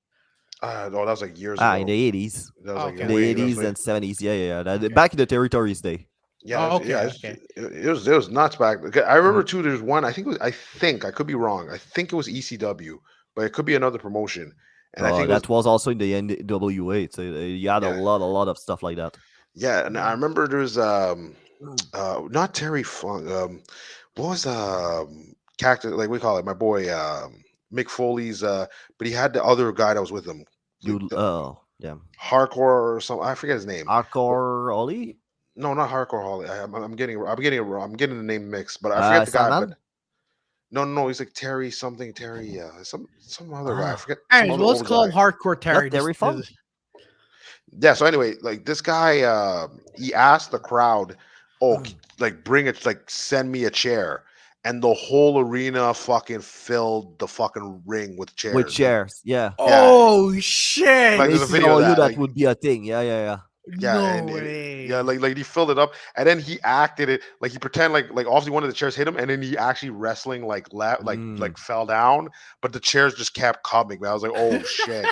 Oh, that was like years ago. In the 80s. That was like Okay. In the way- that was 80s way- and 70s. Yeah. Okay. Back in the territories day. Yeah, Oh, okay, yeah, okay. it was nuts back. Okay, I remember too. There's one. I think I could be wrong. I think it was ECW, but it could be another promotion. And I think it that was also in the NWA. So you had a lot of stuff like that. yeah. And I remember there was not Terry Funk. What was Cactus? Like we call it, my boy Mick Foley's. But he had the other guy that was with him. Yeah. Hardcore or something. I forget his name. Hardcore Ollie? No, not Hardcore Holly. I'm getting it wrong. I'm getting the name mixed, but I forget the guy. Sandman? But no, he's like Terry something. Terry, some other guy. I forget. Anyways, some well, other let's call old him guy. Hardcore Terry. Terry just- Funk? Yeah. So anyway, like this guy, he asked the crowd, "Oh, like bring it, like send me a chair," and the whole arena fucking filled the fucking ring with chairs. With chairs. Yeah. Oh shit! Like, there's a If video of you that, that like- would be a thing. Yeah. Yeah, no and way. yeah, like he filled it up, and then he acted it like he pretend like obviously one of the chairs hit him, and then he actually wrestling like like fell down, but the chairs just kept coming. Man. I was like, oh shit.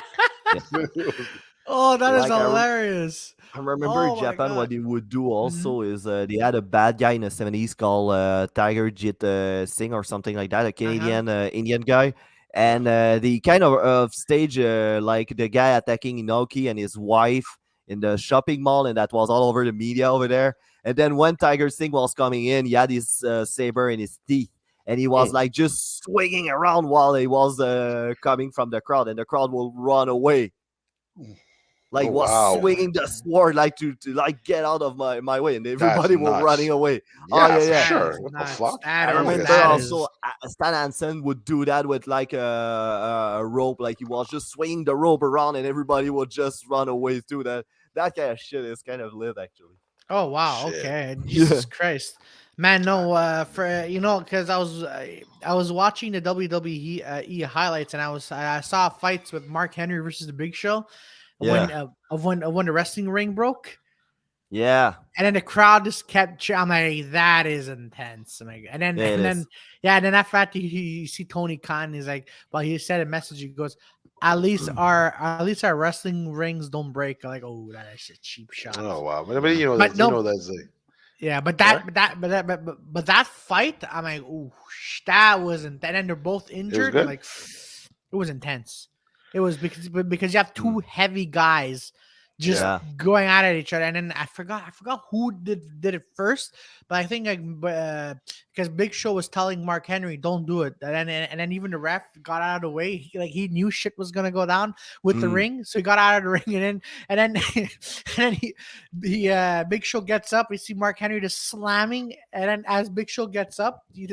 Oh, that is Like hilarious. I remember Oh my Japan, what god. they would do Hmm. also is they had a bad guy in the 70s called Tiger Jit Singh or something like that, a Uh-huh. Canadian Indian guy. Yeah. And they kind of stage like the guy attacking Inoki and his wife in the shopping mall, and that was all over the media over there. And then when Tiger Singh was coming in, he had his saber in his teeth. And he was Mm. like just swinging around while he was coming from the crowd, and the crowd will run away like Oh was Oh wow, my swinging the god. sword like to like get out of my way, and that's everybody were running nuts. away. Oh Yeah, yeah, for yeah. That sure. is What the nuts. fuck? I I don't think remember that's That safe. also is. Stan Hansen would do that with like a rope, like he was just swinging the rope around, and everybody would just run away too. That kind of shit is kind of lit, actually. Oh wow. Shit. Okay. Yeah, Jesus Christ. Man, no. For because I was watching the WWE highlights, and I saw fights with Mark Henry versus the Big Show yeah, when the wrestling ring broke. yeah, And then the crowd just kept. I'm like, that is intense. And then, yeah. It is. yeah. And then after that, you see Tony Khan. He's like, well, he said a message. He goes, at least our wrestling rings don't break. I'm like, oh, that is a cheap shot. Oh wow, but Yeah, you know But that's no, like yeah. sorry. But that fight, I'm like, ooh, that wasn't. And then they're both It was injured. I'm good. like, it was intense. It was because you have mm, two heavy guys just Yeah. yeah. going at each other, and then I forgot who did it first, but I think like because Big Show was telling Mark Henry, "Don't do it," and then even the ref got out of the way. He knew shit was gonna go down with the Mm. ring, so he got out of the ring, and then and then Big Show gets up. We see Mark Henry just slamming, and then as Big Show gets up, the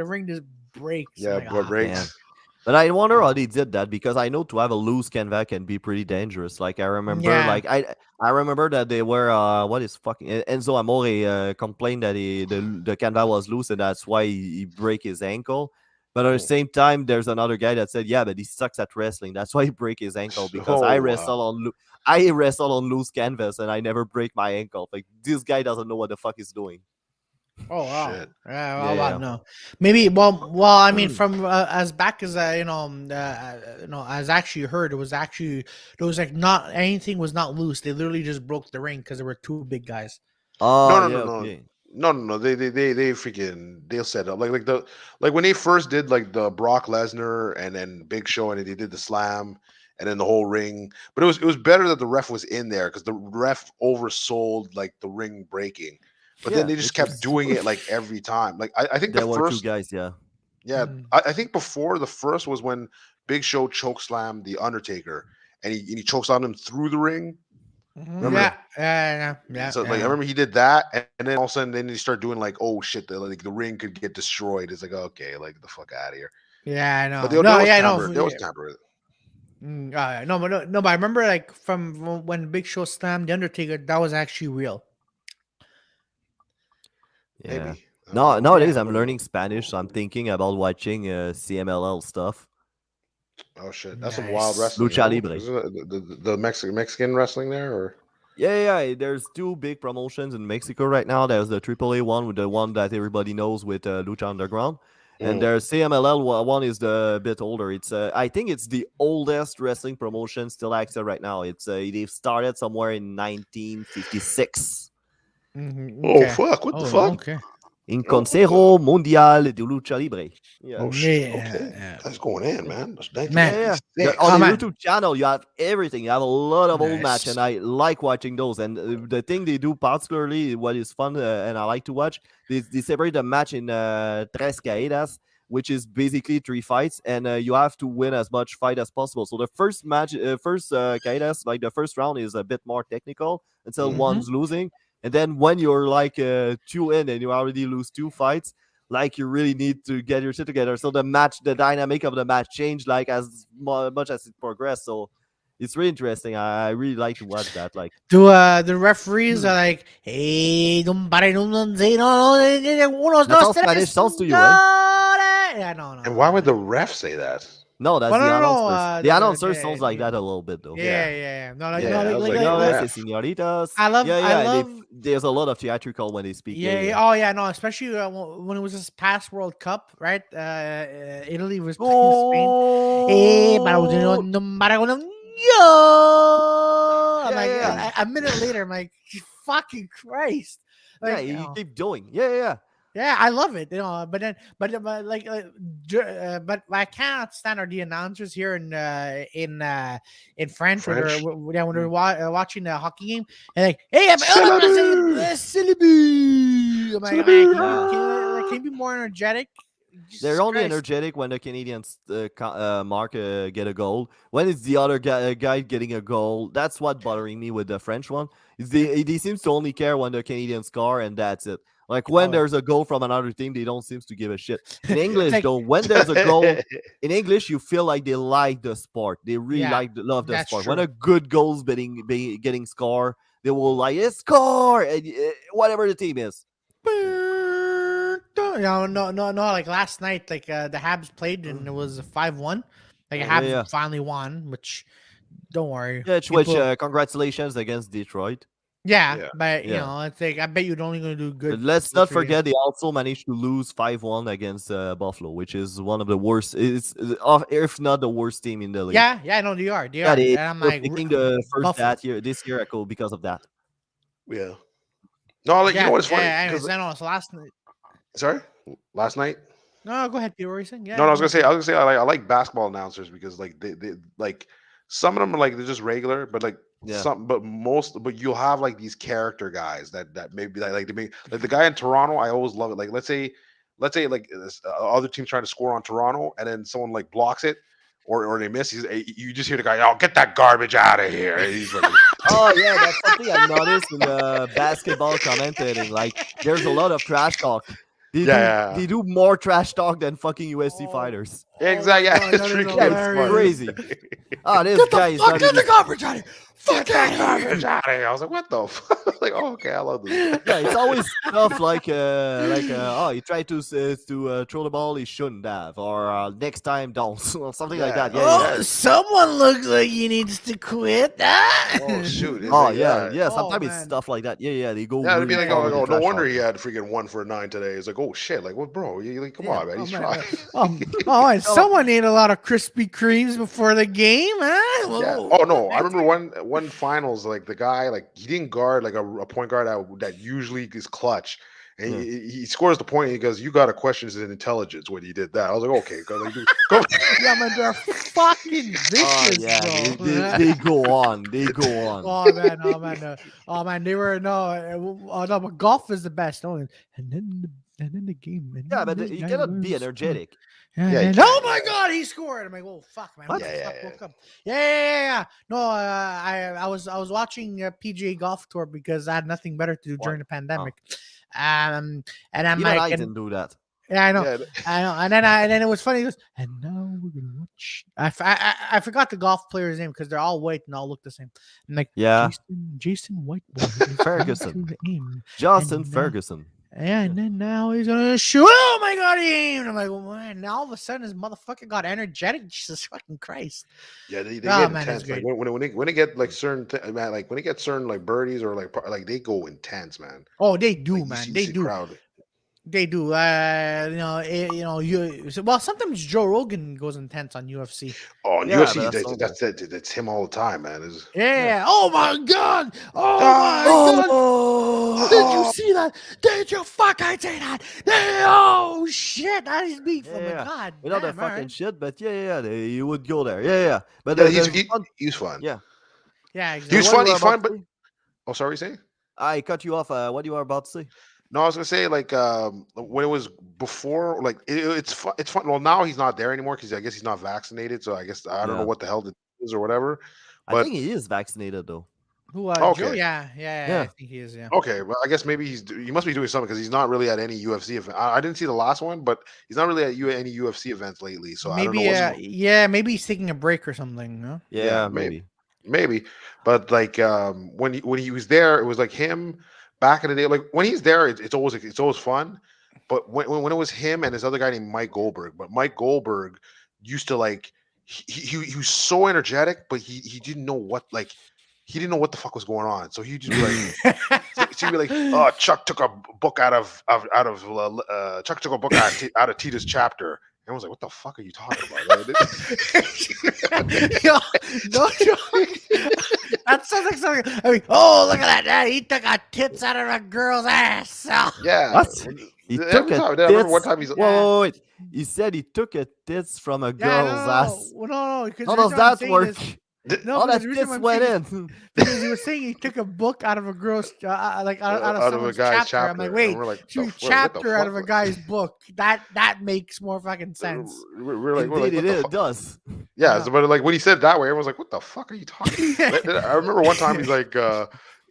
ring just breaks. I'm Yeah, like, but Damn. breaks. But I wonder how they did that, because I know to have a loose canvas can be pretty dangerous. Like I remember, yeah. like I remember that they were what is fucking Enzo Amore complained that the canvas was loose, and that's why he break his ankle. But at the Mm. same time, there's another guy that said, yeah, but he sucks at wrestling. That's why he break his ankle, because Oh wow. I wrestle on loose canvas and I never break my ankle. Like this guy doesn't know what the fuck he's doing. Oh wow! Shit. Yeah, Yeah, well, yeah. no, maybe. Well, I mean, from as back as as actually heard, it was actually there was like not anything was not loose. They literally just broke the ring because there were two big guys. Oh No, no, yeah, no, no. okay. No, no, no. They freaking they'll set up like when they first did like the Brock Lesnar and then Big Show and they did the slam and then the whole ring. But it was better that the ref was in there because the ref oversold like the ring breaking. But then Yeah, they just it kept was doing it like every time. Like I think the there were two first guys, yeah. yeah, Mhm. I think before the first was when Big Show choke slammed the Undertaker and he chokes on him through the ring. Remember? Yeah, yeah. So like I remember he did that, and then all of a sudden then he start doing like, oh shit, the ring could get destroyed. It's like okay, like the fuck out of here. Yeah, I But know. they No, always yeah, I tamper. know. They always Yeah. tamper with it. No, but no, but I remember like from when Big Show slammed the Undertaker, that was actually real. Yeah. Maybe I don't No, know. Yeah. nowadays I'm Nobody learning knows. Spanish, so I'm thinking about watching CMLL stuff. Oh shit, that's some wild Nice. wrestling, Lucha no? Libre. Is it the Mexican wrestling there or? Yeah. There's two big promotions in Mexico right now. There's the AAA one, with the one that everybody knows with Lucha Underground. And Mm. there's CMLL one is the bit older. It's I think it's the oldest wrestling promotion still active right now. It's they've started somewhere in 1956. Oh Okay. fuck! What the Oh, fuck? okay. In Oh, what the? Consejo Mundial de Lucha Libre. Yeah. Oh shit! Yeah, Okay, yeah. that's going in, man. That's Man, Yeah. On 1956. the oh man. YouTube channel, you have everything. You have a lot of old match, Nice. and I like watching those. And the thing they do particularly, what is fun and I like to watch, they separate the match in tres caídas, which is basically three fights, and you have to win as much fight as possible. So the first match, first caídas, like the first round, is a bit more technical until Mm. Mm-hmm. one's losing, and then when you're like two in and you already lose two fights, like you really need to get your shit together. So the dynamic of the match changed like as much as it progressed. So it's really interesting. I really like to watch that. Like, Do the referees are like, hey, don't pare, don't say no, unos, that's dos, all Spanish tres, sounds to you, right? yeah, no, And why no. would the ref say that? No, that's Well, the no. announcers. The announcer sounds like that a little bit though. Yeah. No, Yeah, I was like the Señores y ref. señoritas. I love, I And love. there's a lot of theatrical when they speak. Yeah. Oh, yeah. No, especially when it was this past World Cup, right? Italy was playing Spain. Eh, para Goal! yo. I'm Yeah, like, yeah. a minute later, I'm like, fucking Christ. Yeah, Like, you keep doing. Yeah. yeah, I love it, but but I can't stand the announcers here in French when French. when they're watching the hockey game and like, hey, I'm Syllabus! Syllabus. I'm like, man, can you be more energetic? They're Jesus only Christ. energetic when the Canadians mark get a goal. When it's the other guy getting a goal, that's what bothering me with the French one. Is they seems to only care when the Canadians score and that's it. Like when Oh, there's a goal from another team, they don't seem to give a shit. In it's English, like, though, when there's a goal, in English, you feel like they like the sport. They really yeah, love the that's sport. true. When a good goal's getting score, they will like score and whatever the team is. No. Like last night, like the Habs played and it was 5-1. Like Yeah, Habs yeah. finally won, which don't worry. Yeah, which People- congratulations against Detroit. Yeah. but you Yeah. know, it's like I bet you're only gonna do good. But let's good not for you. forget they also managed to lose 5-1 against Buffalo, which is one of the worst, if not the worst team in the league. Yeah, no, they are. Yeah, they And I'm were like, picking the first Buffalo. this year because of that. Yeah. No, like, you know what's funny? Yeah, 'Cause, I know. It's last night. sorry? Last night? No, go ahead, Peter. What were you saying? Yeah. No, I was go gonna ahead. say I like basketball announcers because like they like some of them are like they're just regular, but like Yeah. but you'll have like these character guys that maybe like they make like the guy in Toronto. I always love it. Like let's say like this, other team trying to score on Toronto and then someone like blocks it or they miss. You just hear the guy, "Oh, get that garbage out of here!" And he's like, Oh yeah, that's something I noticed in the basketball commentating. Like, there's a lot of trash talk. Yeah. They do more trash talk than fucking USC Oh, fighters. exactly. my Yeah, God, it's that is freaking Yeah, it's hilarious. crazy. Oh, this Get guy the is fuck not get even. the garbage out of here. Fuck Get that that garbage out of here. I was like, what the fuck? Like, oh, okay, I love this. Yeah, it's always stuff like oh, he tried to throw the ball he shouldn't have, or next time don't, or something like Yeah. that. Yeah. Oh, someone looks like he needs to quit. Oh shoot. It's Oh like, yeah. Oh, Sometimes it's man. stuff like that. Yeah. They go Yeah, it'd be really like, far with the no trash wonder talk. he had freaking 1 for 9 today. It's like, oh shit, like what, bro? You like, come Yeah. on, man, he's man. trying. And someone ate a lot of Krispy Kremes before the game, huh? Yeah. Whoa. Oh no, I remember one finals, like the guy, like he didn't guard like a point guard that usually is clutch, and Yeah. he scores the point. And he goes, "You got to question his intelligence when he did that." I was like, "Okay, go, like, go." Yeah, man, they're fucking vicious, Oh yeah, bro. they go on. They go on. Oh man, they were no, but golf is the best. Oh, and then the game. And Yeah, then but this you guy cannot be was- energetic. Yeah, Yeah, you and can't, oh my yeah. God, he scored! I'm like, oh fuck, man, what What? the Yeah, fuck yeah. woke up? Yeah. No, I was watching PGA Golf Tour because I had nothing better to do during the pandemic. And I'm Even like, I and- didn't do that. yeah, I know. Yeah, I know, and then it was funny. He goes, and now we're gonna watch. I forgot the golf player's name because they're all white and all look the same. I'm like, Yeah. Jason Whiteboard is Ferguson. going to aim. Justin And, Ferguson. And then now he's gonna shoot. Oh my God, he aimed. I'm like, well, man, now all of a sudden this motherfucker got energetic. Jesus fucking Christ. yeah, they Oh, get man, it's intense. Like great. when they get like certain man, like when they get certain like birdies or like they go intense, man. Oh, they do, Like, you man. see They the do. crowd. They do. Well, sometimes Joe Rogan goes intense on UFC. Oh, in Yeah, UFC, but that's that's him all the time, man. It's, Yeah. Oh my God. Oh my God. Oh, Did you see that? Did you fucking see that? Oh shit, that is me from Yeah. a God. Without that damn, fucking alright. shit, but you would go there. Yeah. But yeah, the fun, he's fun. yeah. Yeah, He was exactly. What fun. you He's were fun, about but to say? oh, sorry, you saying? I cut you off. What you are about to say? No, I was gonna say like when it was before, like it's fun. It's fun. Well, now he's not there anymore because I guess he's not vaccinated. So I guess I don't know Yeah. what the hell it is or whatever. I But think he is vaccinated though. Who? Okay. Joe? Yeah. I Yeah. think he is. Yeah. okay, well, I guess maybe he must be doing something because he's not really at any UFC event. I didn't see the last one, but he's not really at any UFC events lately. So I don't know Maybe. what's Yeah. Maybe he's taking a break or something. No. Yeah, Yeah, maybe. maybe. But like when he was there, it was like him back in the day. Like when he's there, it's always fun. But when it was him and this other guy named Mike Goldberg, but Mike Goldberg used to like he was so energetic, but he didn't know what he didn't know what the fuck was going on. So he'd just be like, so he'd be like, oh, Chuck took a book out of Chuck took a book out of Tita's chapter, Everyone's like, "What the fuck are you talking about?" Yo, no joke. That sounds like something. I mean, oh, look at that! He took a tits out of a girl's ass. So. Yeah. What? He took Every a time. I remember one tits. time he's. Wait. He said he took a tits from a Yeah, girl's ass. no, because How does that work? no, All because that the reason tits why I'm went saying in. because he was saying he took a book out of a girl's like out of Out of a someone's guy's chapter. I'm like, chapter. wait, And we're like, so you what the chapter out fuck? of a guy's book. That makes more fucking sense. We're like, Indeed, what the it fuck? does. Yeah, Yeah. so, but like when he said it that way, everyone's like, "What the fuck are you talking?" I remember one time he's like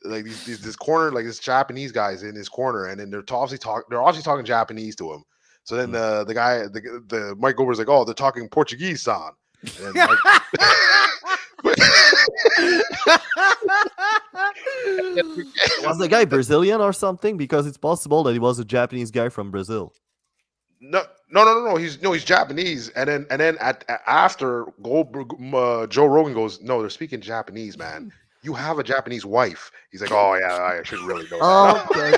this corner, like this Japanese guy's in his corner, and then they're obviously talking Japanese to him. So then the guy, the Mike Gober's like, "Oh, they're talking Portuguese, son." And then Was the guy Brazilian or something? Because it's possible that he was a Japanese guy from Brazil. No. He's Japanese, and then after Joe Rogan goes, "No, they're speaking Japanese, man. You have a Japanese wife." He's like, "Oh yeah, I should really know that." Okay.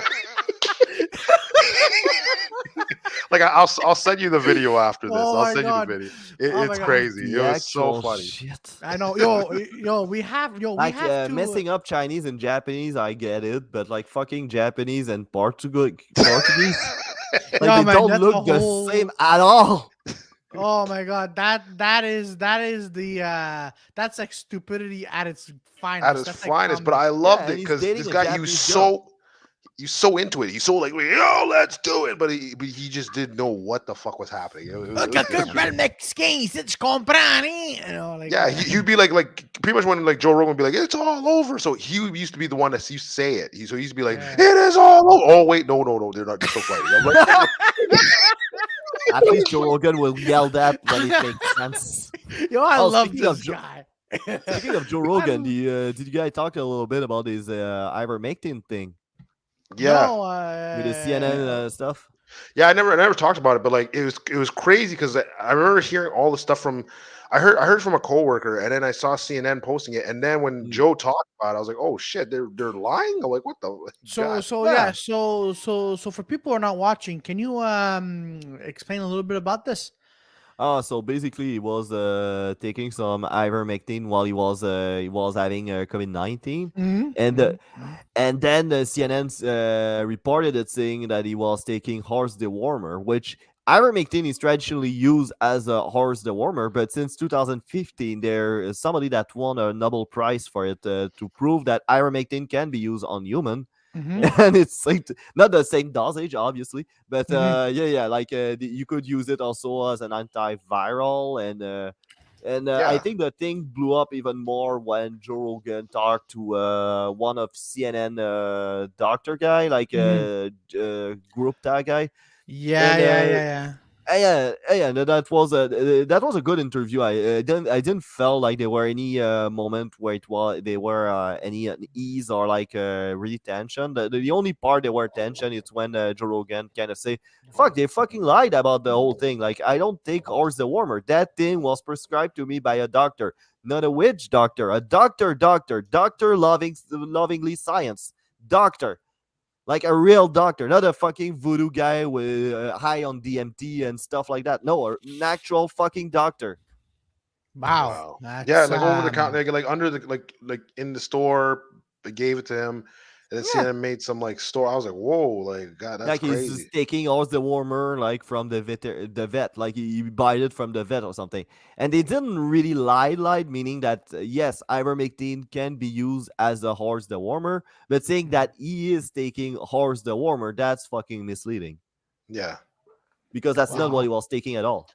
Like I'll send you the video after this. Oh I'll my send God. you the video. Oh It's my God. crazy. The It was so actual funny. shit. I know, yo, we have Like to messing up Chinese and Japanese, I get it, but like fucking Japanese and Portuguese, like Yo, they man, don't that's look a the whole- same at all. Oh my God, that is the that's like stupidity at its finest. At his That's like finest, but comedy. I loved and it he's because dating this a guy he was Japanese girl. so into it. He's so like, "Yo, let's do it," but he just didn't know what the fuck was happening. It was Mexicanos, comprare. You know, like Yeah, he'd be like pretty much when like Joe Rogan would be like, "It's all over." So he used to be the one that used to say it. So he used to be like, Yeah. "It is all over." Oh wait, no, they're not. They're still fighting. I'm like, At least Joe Rogan will yell that when it makes sense. Yo, I Oh, love speaking of this Joe- guy. Speaking of Joe Rogan, did you guys talk a little bit about his ivermectin thing yeah, No, with the CNN stuff? yeah. I never talked about it, but like it was crazy because I remember hearing all the stuff from. I heard from a coworker, and then I saw CNN posting it, and then when Joe talked about it, I was like, "Oh shit, they're lying." I'm like, "What the?" God. So for people who are not watching, can you explain a little bit about this? Oh, so basically, he was taking some ivermectin while he was having COVID-19, and then CNN reported it saying that he was taking horse dewormer, which ivermectin is traditionally used as a horse dewormer, but since 2015, there is somebody that won a Nobel Prize for it to prove that ivermectin can be used on human. And it's like not the same dosage, obviously, but like you could use it also as an antiviral, and I think the thing blew up even more when Joe Rogan talked to one of CNN doctor guy, like group tag guy. Yeah. That was a good interview. I didn't feel like there were any moment where they were any unease or like really tension. The only part there were tension is when Joe Rogan kind of say, "Fuck, they fucking lied about the whole thing. Like I don't take horse dewormer. That thing was prescribed to me by a doctor, not a witch doctor. A doctor, lovingly science doctor." Like a real doctor, not a fucking voodoo guy with high on DMT and stuff like that. No, an actual fucking doctor. Wow. Yeah, like over the counter, like under the like in the store, they gave it to him, and then CNN made some like store. I was like, "Whoa, like God, that's Like crazy." he's just taking all the warmer like from the vet, like he buy it from the vet or something. And they didn't really lie, meaning that yes, ivermectin can be used as a horse dewormer, but saying that he is taking horse dewormer, that's fucking misleading. Yeah, because that's not what he was taking at all.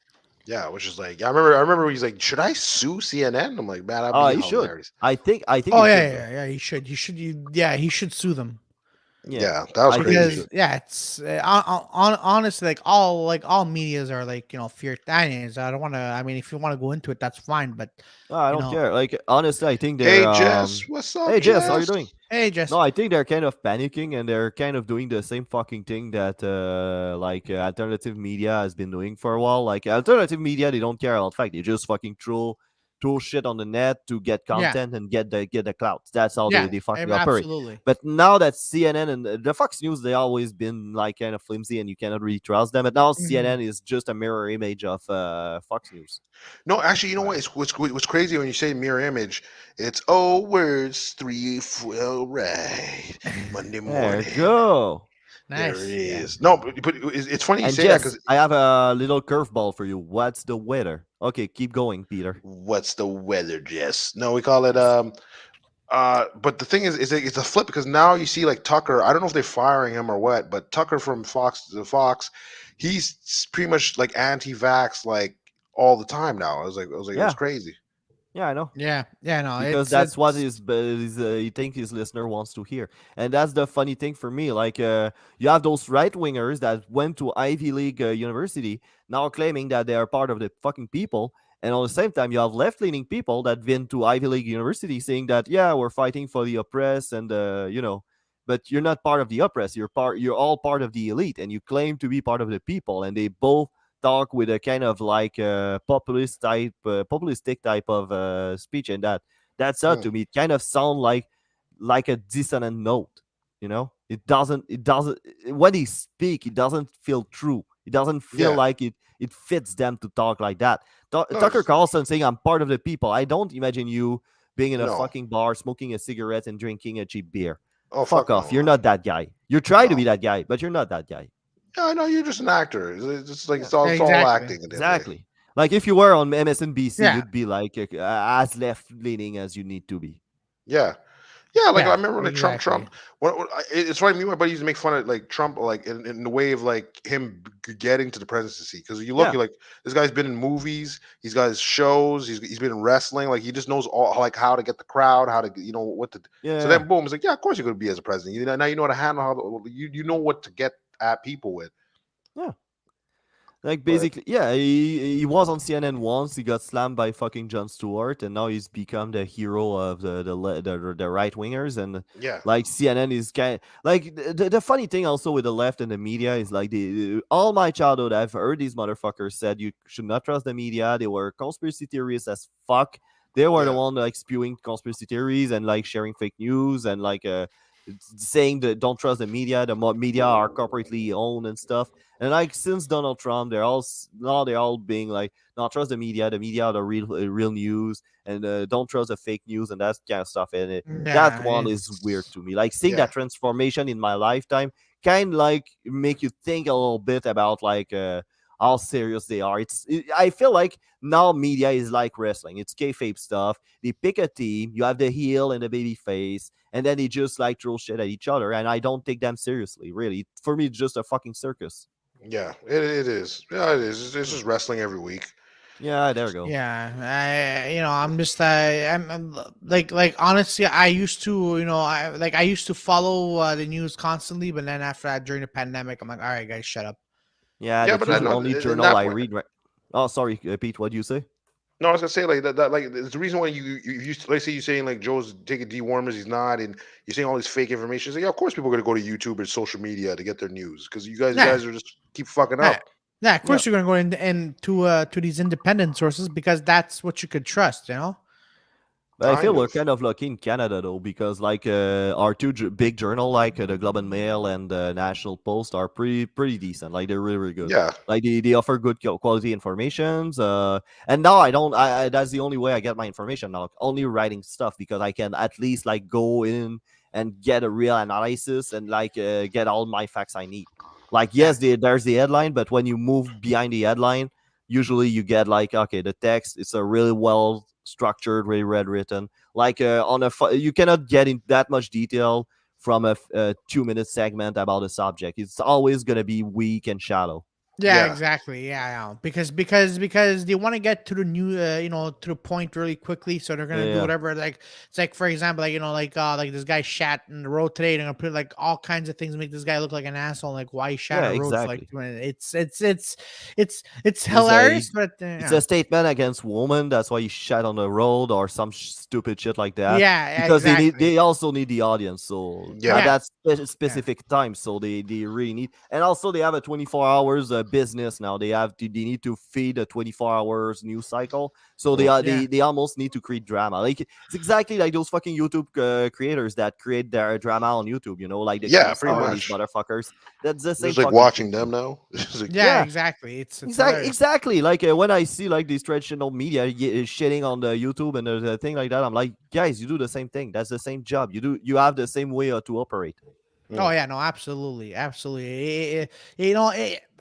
Yeah, which is like, I remember he's like, "Should I sue CNN?" I'm like, "Man, that'd be He should. hilarious." I think. Oh he should, yeah. He should. He should sue them. Yeah, that was crazy. Because it's honestly like all medias are like fear tanians. I don't want to. I mean, if you want to go into it, that's fine. But I don't care. Like honestly, I think they're. Hey Jess, what's up? Hey Jess, how are you doing? Hey Jess. No, I think they're kind of panicking and they're kind of doing the same fucking thing that alternative media has been doing for a while. Like alternative media, they don't care about fact. They just fucking throw throw shit on the net to get Yeah. content and get the clout. That's how Yeah. they fucking operate. Absolutely. But now that CNN and the Fox News, they always been like kind of flimsy and you cannot really trust them. But now Mhm. CNN is just a mirror image of Fox News. No, actually, you know what? It's what's crazy when you say mirror image. It's oh words three well right Monday There morning. you go. There Nice. it Yeah. is. No, but it's funny you And say that Jess, because I have a little curveball for you. What's the weather? Okay, keep going, Peter. what's the weather, Jess? No, we call it but the thing is it's a flip because now you see like Tucker. I don't know if they're firing him or what, but Tucker from Fox, he's pretty much like anti-vax like all the time now. I was like, it was Yeah, crazy. yeah, I know. Yeah. Yeah. No, Because that's what he think his listener wants to hear, and that's the funny thing for me. Like, you have those right wingers that went to Ivy League university now claiming that they are part of the fucking people, and at the same time, you have left leaning people that been to Ivy League university saying that yeah, we're fighting for the oppressed, and but you're not part of the oppressed. You're all part of the elite, and you claim to be part of the people, and they both talk with a kind of like populistic type of speech, and that's Hmm. to me. It kind of sound like a dissonant note. It doesn't when he speak, it doesn't feel true. It doesn't feel Yeah. like it fits them to talk like that. No, Tucker Carlson saying I'm part of the people. I don't imagine you being in a no. fucking bar, smoking a cigarette and drinking a cheap beer. Oh Fuck fuck off. no. You're not that guy. You try to No. be that guy, but you're not that guy. Yeah, I know you're just an actor. It's like Yeah. it's all Exactly. acting at the end of the day. Exactly. Like if you were on MSNBC, Yeah. you'd be like as left leaning as you need to be. Yeah. Yeah, like I Yeah. remember like Trump. Exactly. It's funny. Me and my buddy used to make fun of like Trump, like in the way of like him getting to the presidency. Because you look, Yeah. you're like this guy's been in movies, he's got his shows, he's been in wrestling. Like he just knows all like how to get the crowd, how to what to. So Yeah. then boom, it's like yeah, of course you're going to be as a president. Now you know how to handle you know what to get at people with. Yeah. Like But basically, yeah, he was on CNN once. He got slammed by fucking Jon Stewart, and now he's become the hero of the right wingers. And yeah, like CNN is kind like the funny thing also with the left and the media is like all my childhood I've heard these motherfuckers said you should not trust the media. They were conspiracy theorists as fuck. They were the yeah, one like spewing conspiracy theories and like sharing fake news and like saying that don't trust the media. The media are corporately owned and stuff. And like since Donald Trump, they're all being like, "No, trust the media. The media are the real news, and don't trust the fake news and that kind of stuff." And that Yeah. one is weird to me. Like seeing yeah. that transformation in my lifetime, kind of like make you think a little bit about like how serious they are. I feel like now media is like wrestling. It's kayfabe stuff. They pick a team. You have the heel and the baby face, and then they just like throw shit at each other. And I don't take them seriously. Really, for me, it's just a fucking circus. Yeah, it is. Yeah, it is. It's just wrestling every week. Yeah, there we go. Yeah, I'm just I'm like honestly, I used to I used to follow the news constantly, but then after that during the pandemic, I'm like, all right, guys, shut up. Yeah, Yeah, that's but I the know only in journal that I point. read. Right. Oh, sorry, Pete. What do you say? No, I was gonna say like that like it's the reason why you let's say you're saying like Joe's taking dewormers, he's not, and you're saying all this fake information. So yeah, of course people are gonna go to YouTube or social media to get their news because you Yeah, guys are just keep fucking yeah, up. yeah. Of Yeah. course, you're gonna go in to these independent sources because that's what you could trust. But I feel Kind we're of. kind of lucky in Canada though, because like our two big journal, like the Globe and Mail and the National Post, are pretty decent. Like they're really good. Yeah. Like they offer good quality informations. And now I don't. That's the only way I get my information now. Only writing stuff because I can at least like go in and get a real analysis and like get all my facts I need. Like Yeah, yes, there's the headline, but when you move behind the headline, usually you get like okay, the text it's a really well structured, really well written. Like you cannot get in that much detail from a 2 minute segment about a subject. It's always gonna be weak and shallow. yeah, Yeah. exactly. Yeah. Because they want to get to the new, to the point really quickly. So they're gonna do Yeah, whatever. Like it's like for example, like this guy shat in the road today. They're gonna put like all kinds of things to make this guy look like an asshole. Like why he shat yeah, on the road for like exactly. 2 minutes. It's It's a hilarious, but it's a statement against women. That's why he shat on the road or some stupid shit like that. yeah, Because exactly. they also need the audience. So at Yeah. Yeah, that specific time, so they really need. And also they have a 24 hours business now. They need to feed a 24 hours news cycle, so they almost need to create drama. Like it's exactly like those fucking YouTube creators that create their drama on YouTube. You know, like the pretty much these motherfuckers. That's the same. It's like watching them now. Exactly. It's exactly like when I see like these traditional media shitting on the YouTube and the thing like that, I'm like, guys, you do the same thing. That's the same job. You have the same way to operate. Oh yeah, no, absolutely.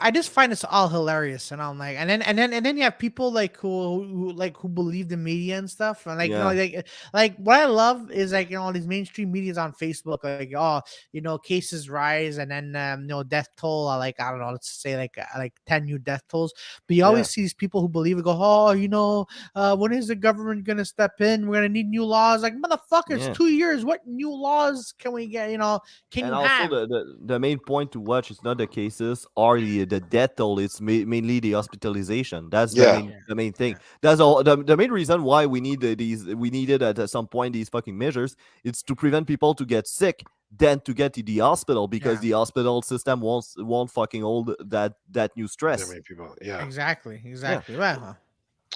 I just find this all hilarious, and I'm like, and then you have people like who believe the media and stuff, and like like what I love is like these mainstream medias on Facebook, like cases rise, and then death toll, like I don't know, let's say like 10 new death tolls, but you always see these people who believe it go, when is the government gonna step in? We're gonna need new laws, like motherfucker, it's 2 years. What new laws can we get? Can you have? The main point to watch is not the cases or the death toll. It's mainly the hospitalization. That's the main thing. That's all. The main reason why we need we needed at some point these fucking measures. It's to prevent people to get sick, then to get to the hospital, because the hospital system won't fucking hold that new stress. People, exactly. Yeah. Well,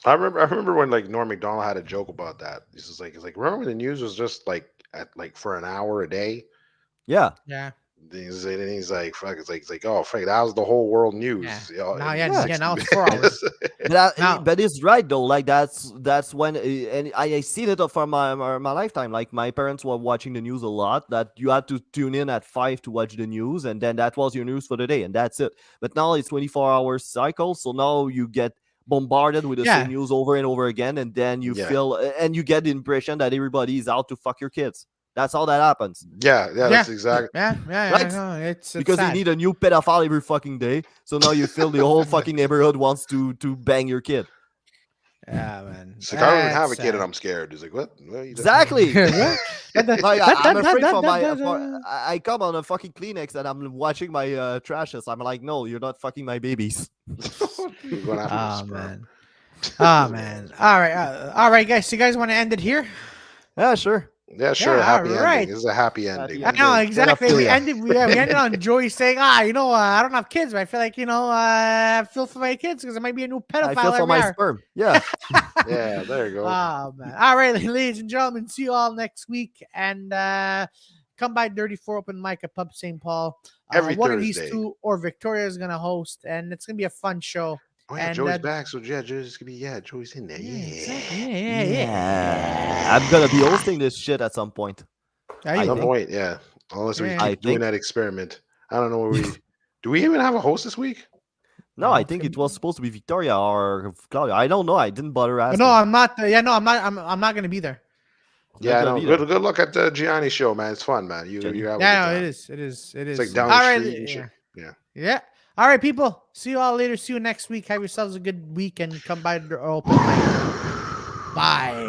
I remember when like Norm Macdonald had a joke about that. He's like remember when the news was just like for an hour a day. Yeah. He's like, fuck. It's like, oh, fuck, that was the whole world news. Now it's 4 hours. But it's right though. Like that's when, and I seen it from my lifetime. Like my parents were watching the news a lot. That you had to tune in at 5 to watch the news, and then that was your news for the day, and that's it. But now it's 24-hour cycle, so now you get bombarded with the same news over and over again, and then you feel and you get the impression that everybody is out to fuck your kids. That's how that happens. That's exactly. Right? No, it's because sad. you need a new pedophile every fucking day. So now you feel the whole fucking neighborhood wants to bang your kid. Yeah, man. It's like I don't even have a kid and I'm scared. He's like, what? Exactly. Like, I'm afraid for I come on a fucking Kleenex and I'm watching my trashes. I'm like, no, you're not fucking my babies. Oh man. All right, guys. So you guys want to end it here? Yeah, sure. Yeah, sure. Happy ending. This is a happy ending. I know, exactly. We ended on Joey saying, I don't have kids, but I feel like, I feel for my kids because there might be a new pedophile. I feel for my sperm. Yeah. Yeah, there you go. Oh, man. All right, ladies and gentlemen, see you all next week. And come by Dirty 4 Open Mic at Pub St. Paul. Every one Thursday. of these two or Victoria is going to host, and it's going to be a fun show. Oh yeah, Joey's back, so Joey's gonna be Joey's in there. Yeah. I'm gonna be hosting this shit at some point. At some point, unless we keep doing that experiment. I don't know where do we even have a host this week? No, I think it was supposed to be Victoria or Claudio. I don't know. I didn't bother asking. No, I'm not. I'm not gonna be there. Yeah, no. Good look at the Gianni show, man. It's fun, man. You're having it is. It's like down the street and shit. Yeah. All right, people. See you all later. See you next week. Have yourselves a good week and come by the open mic. Bye.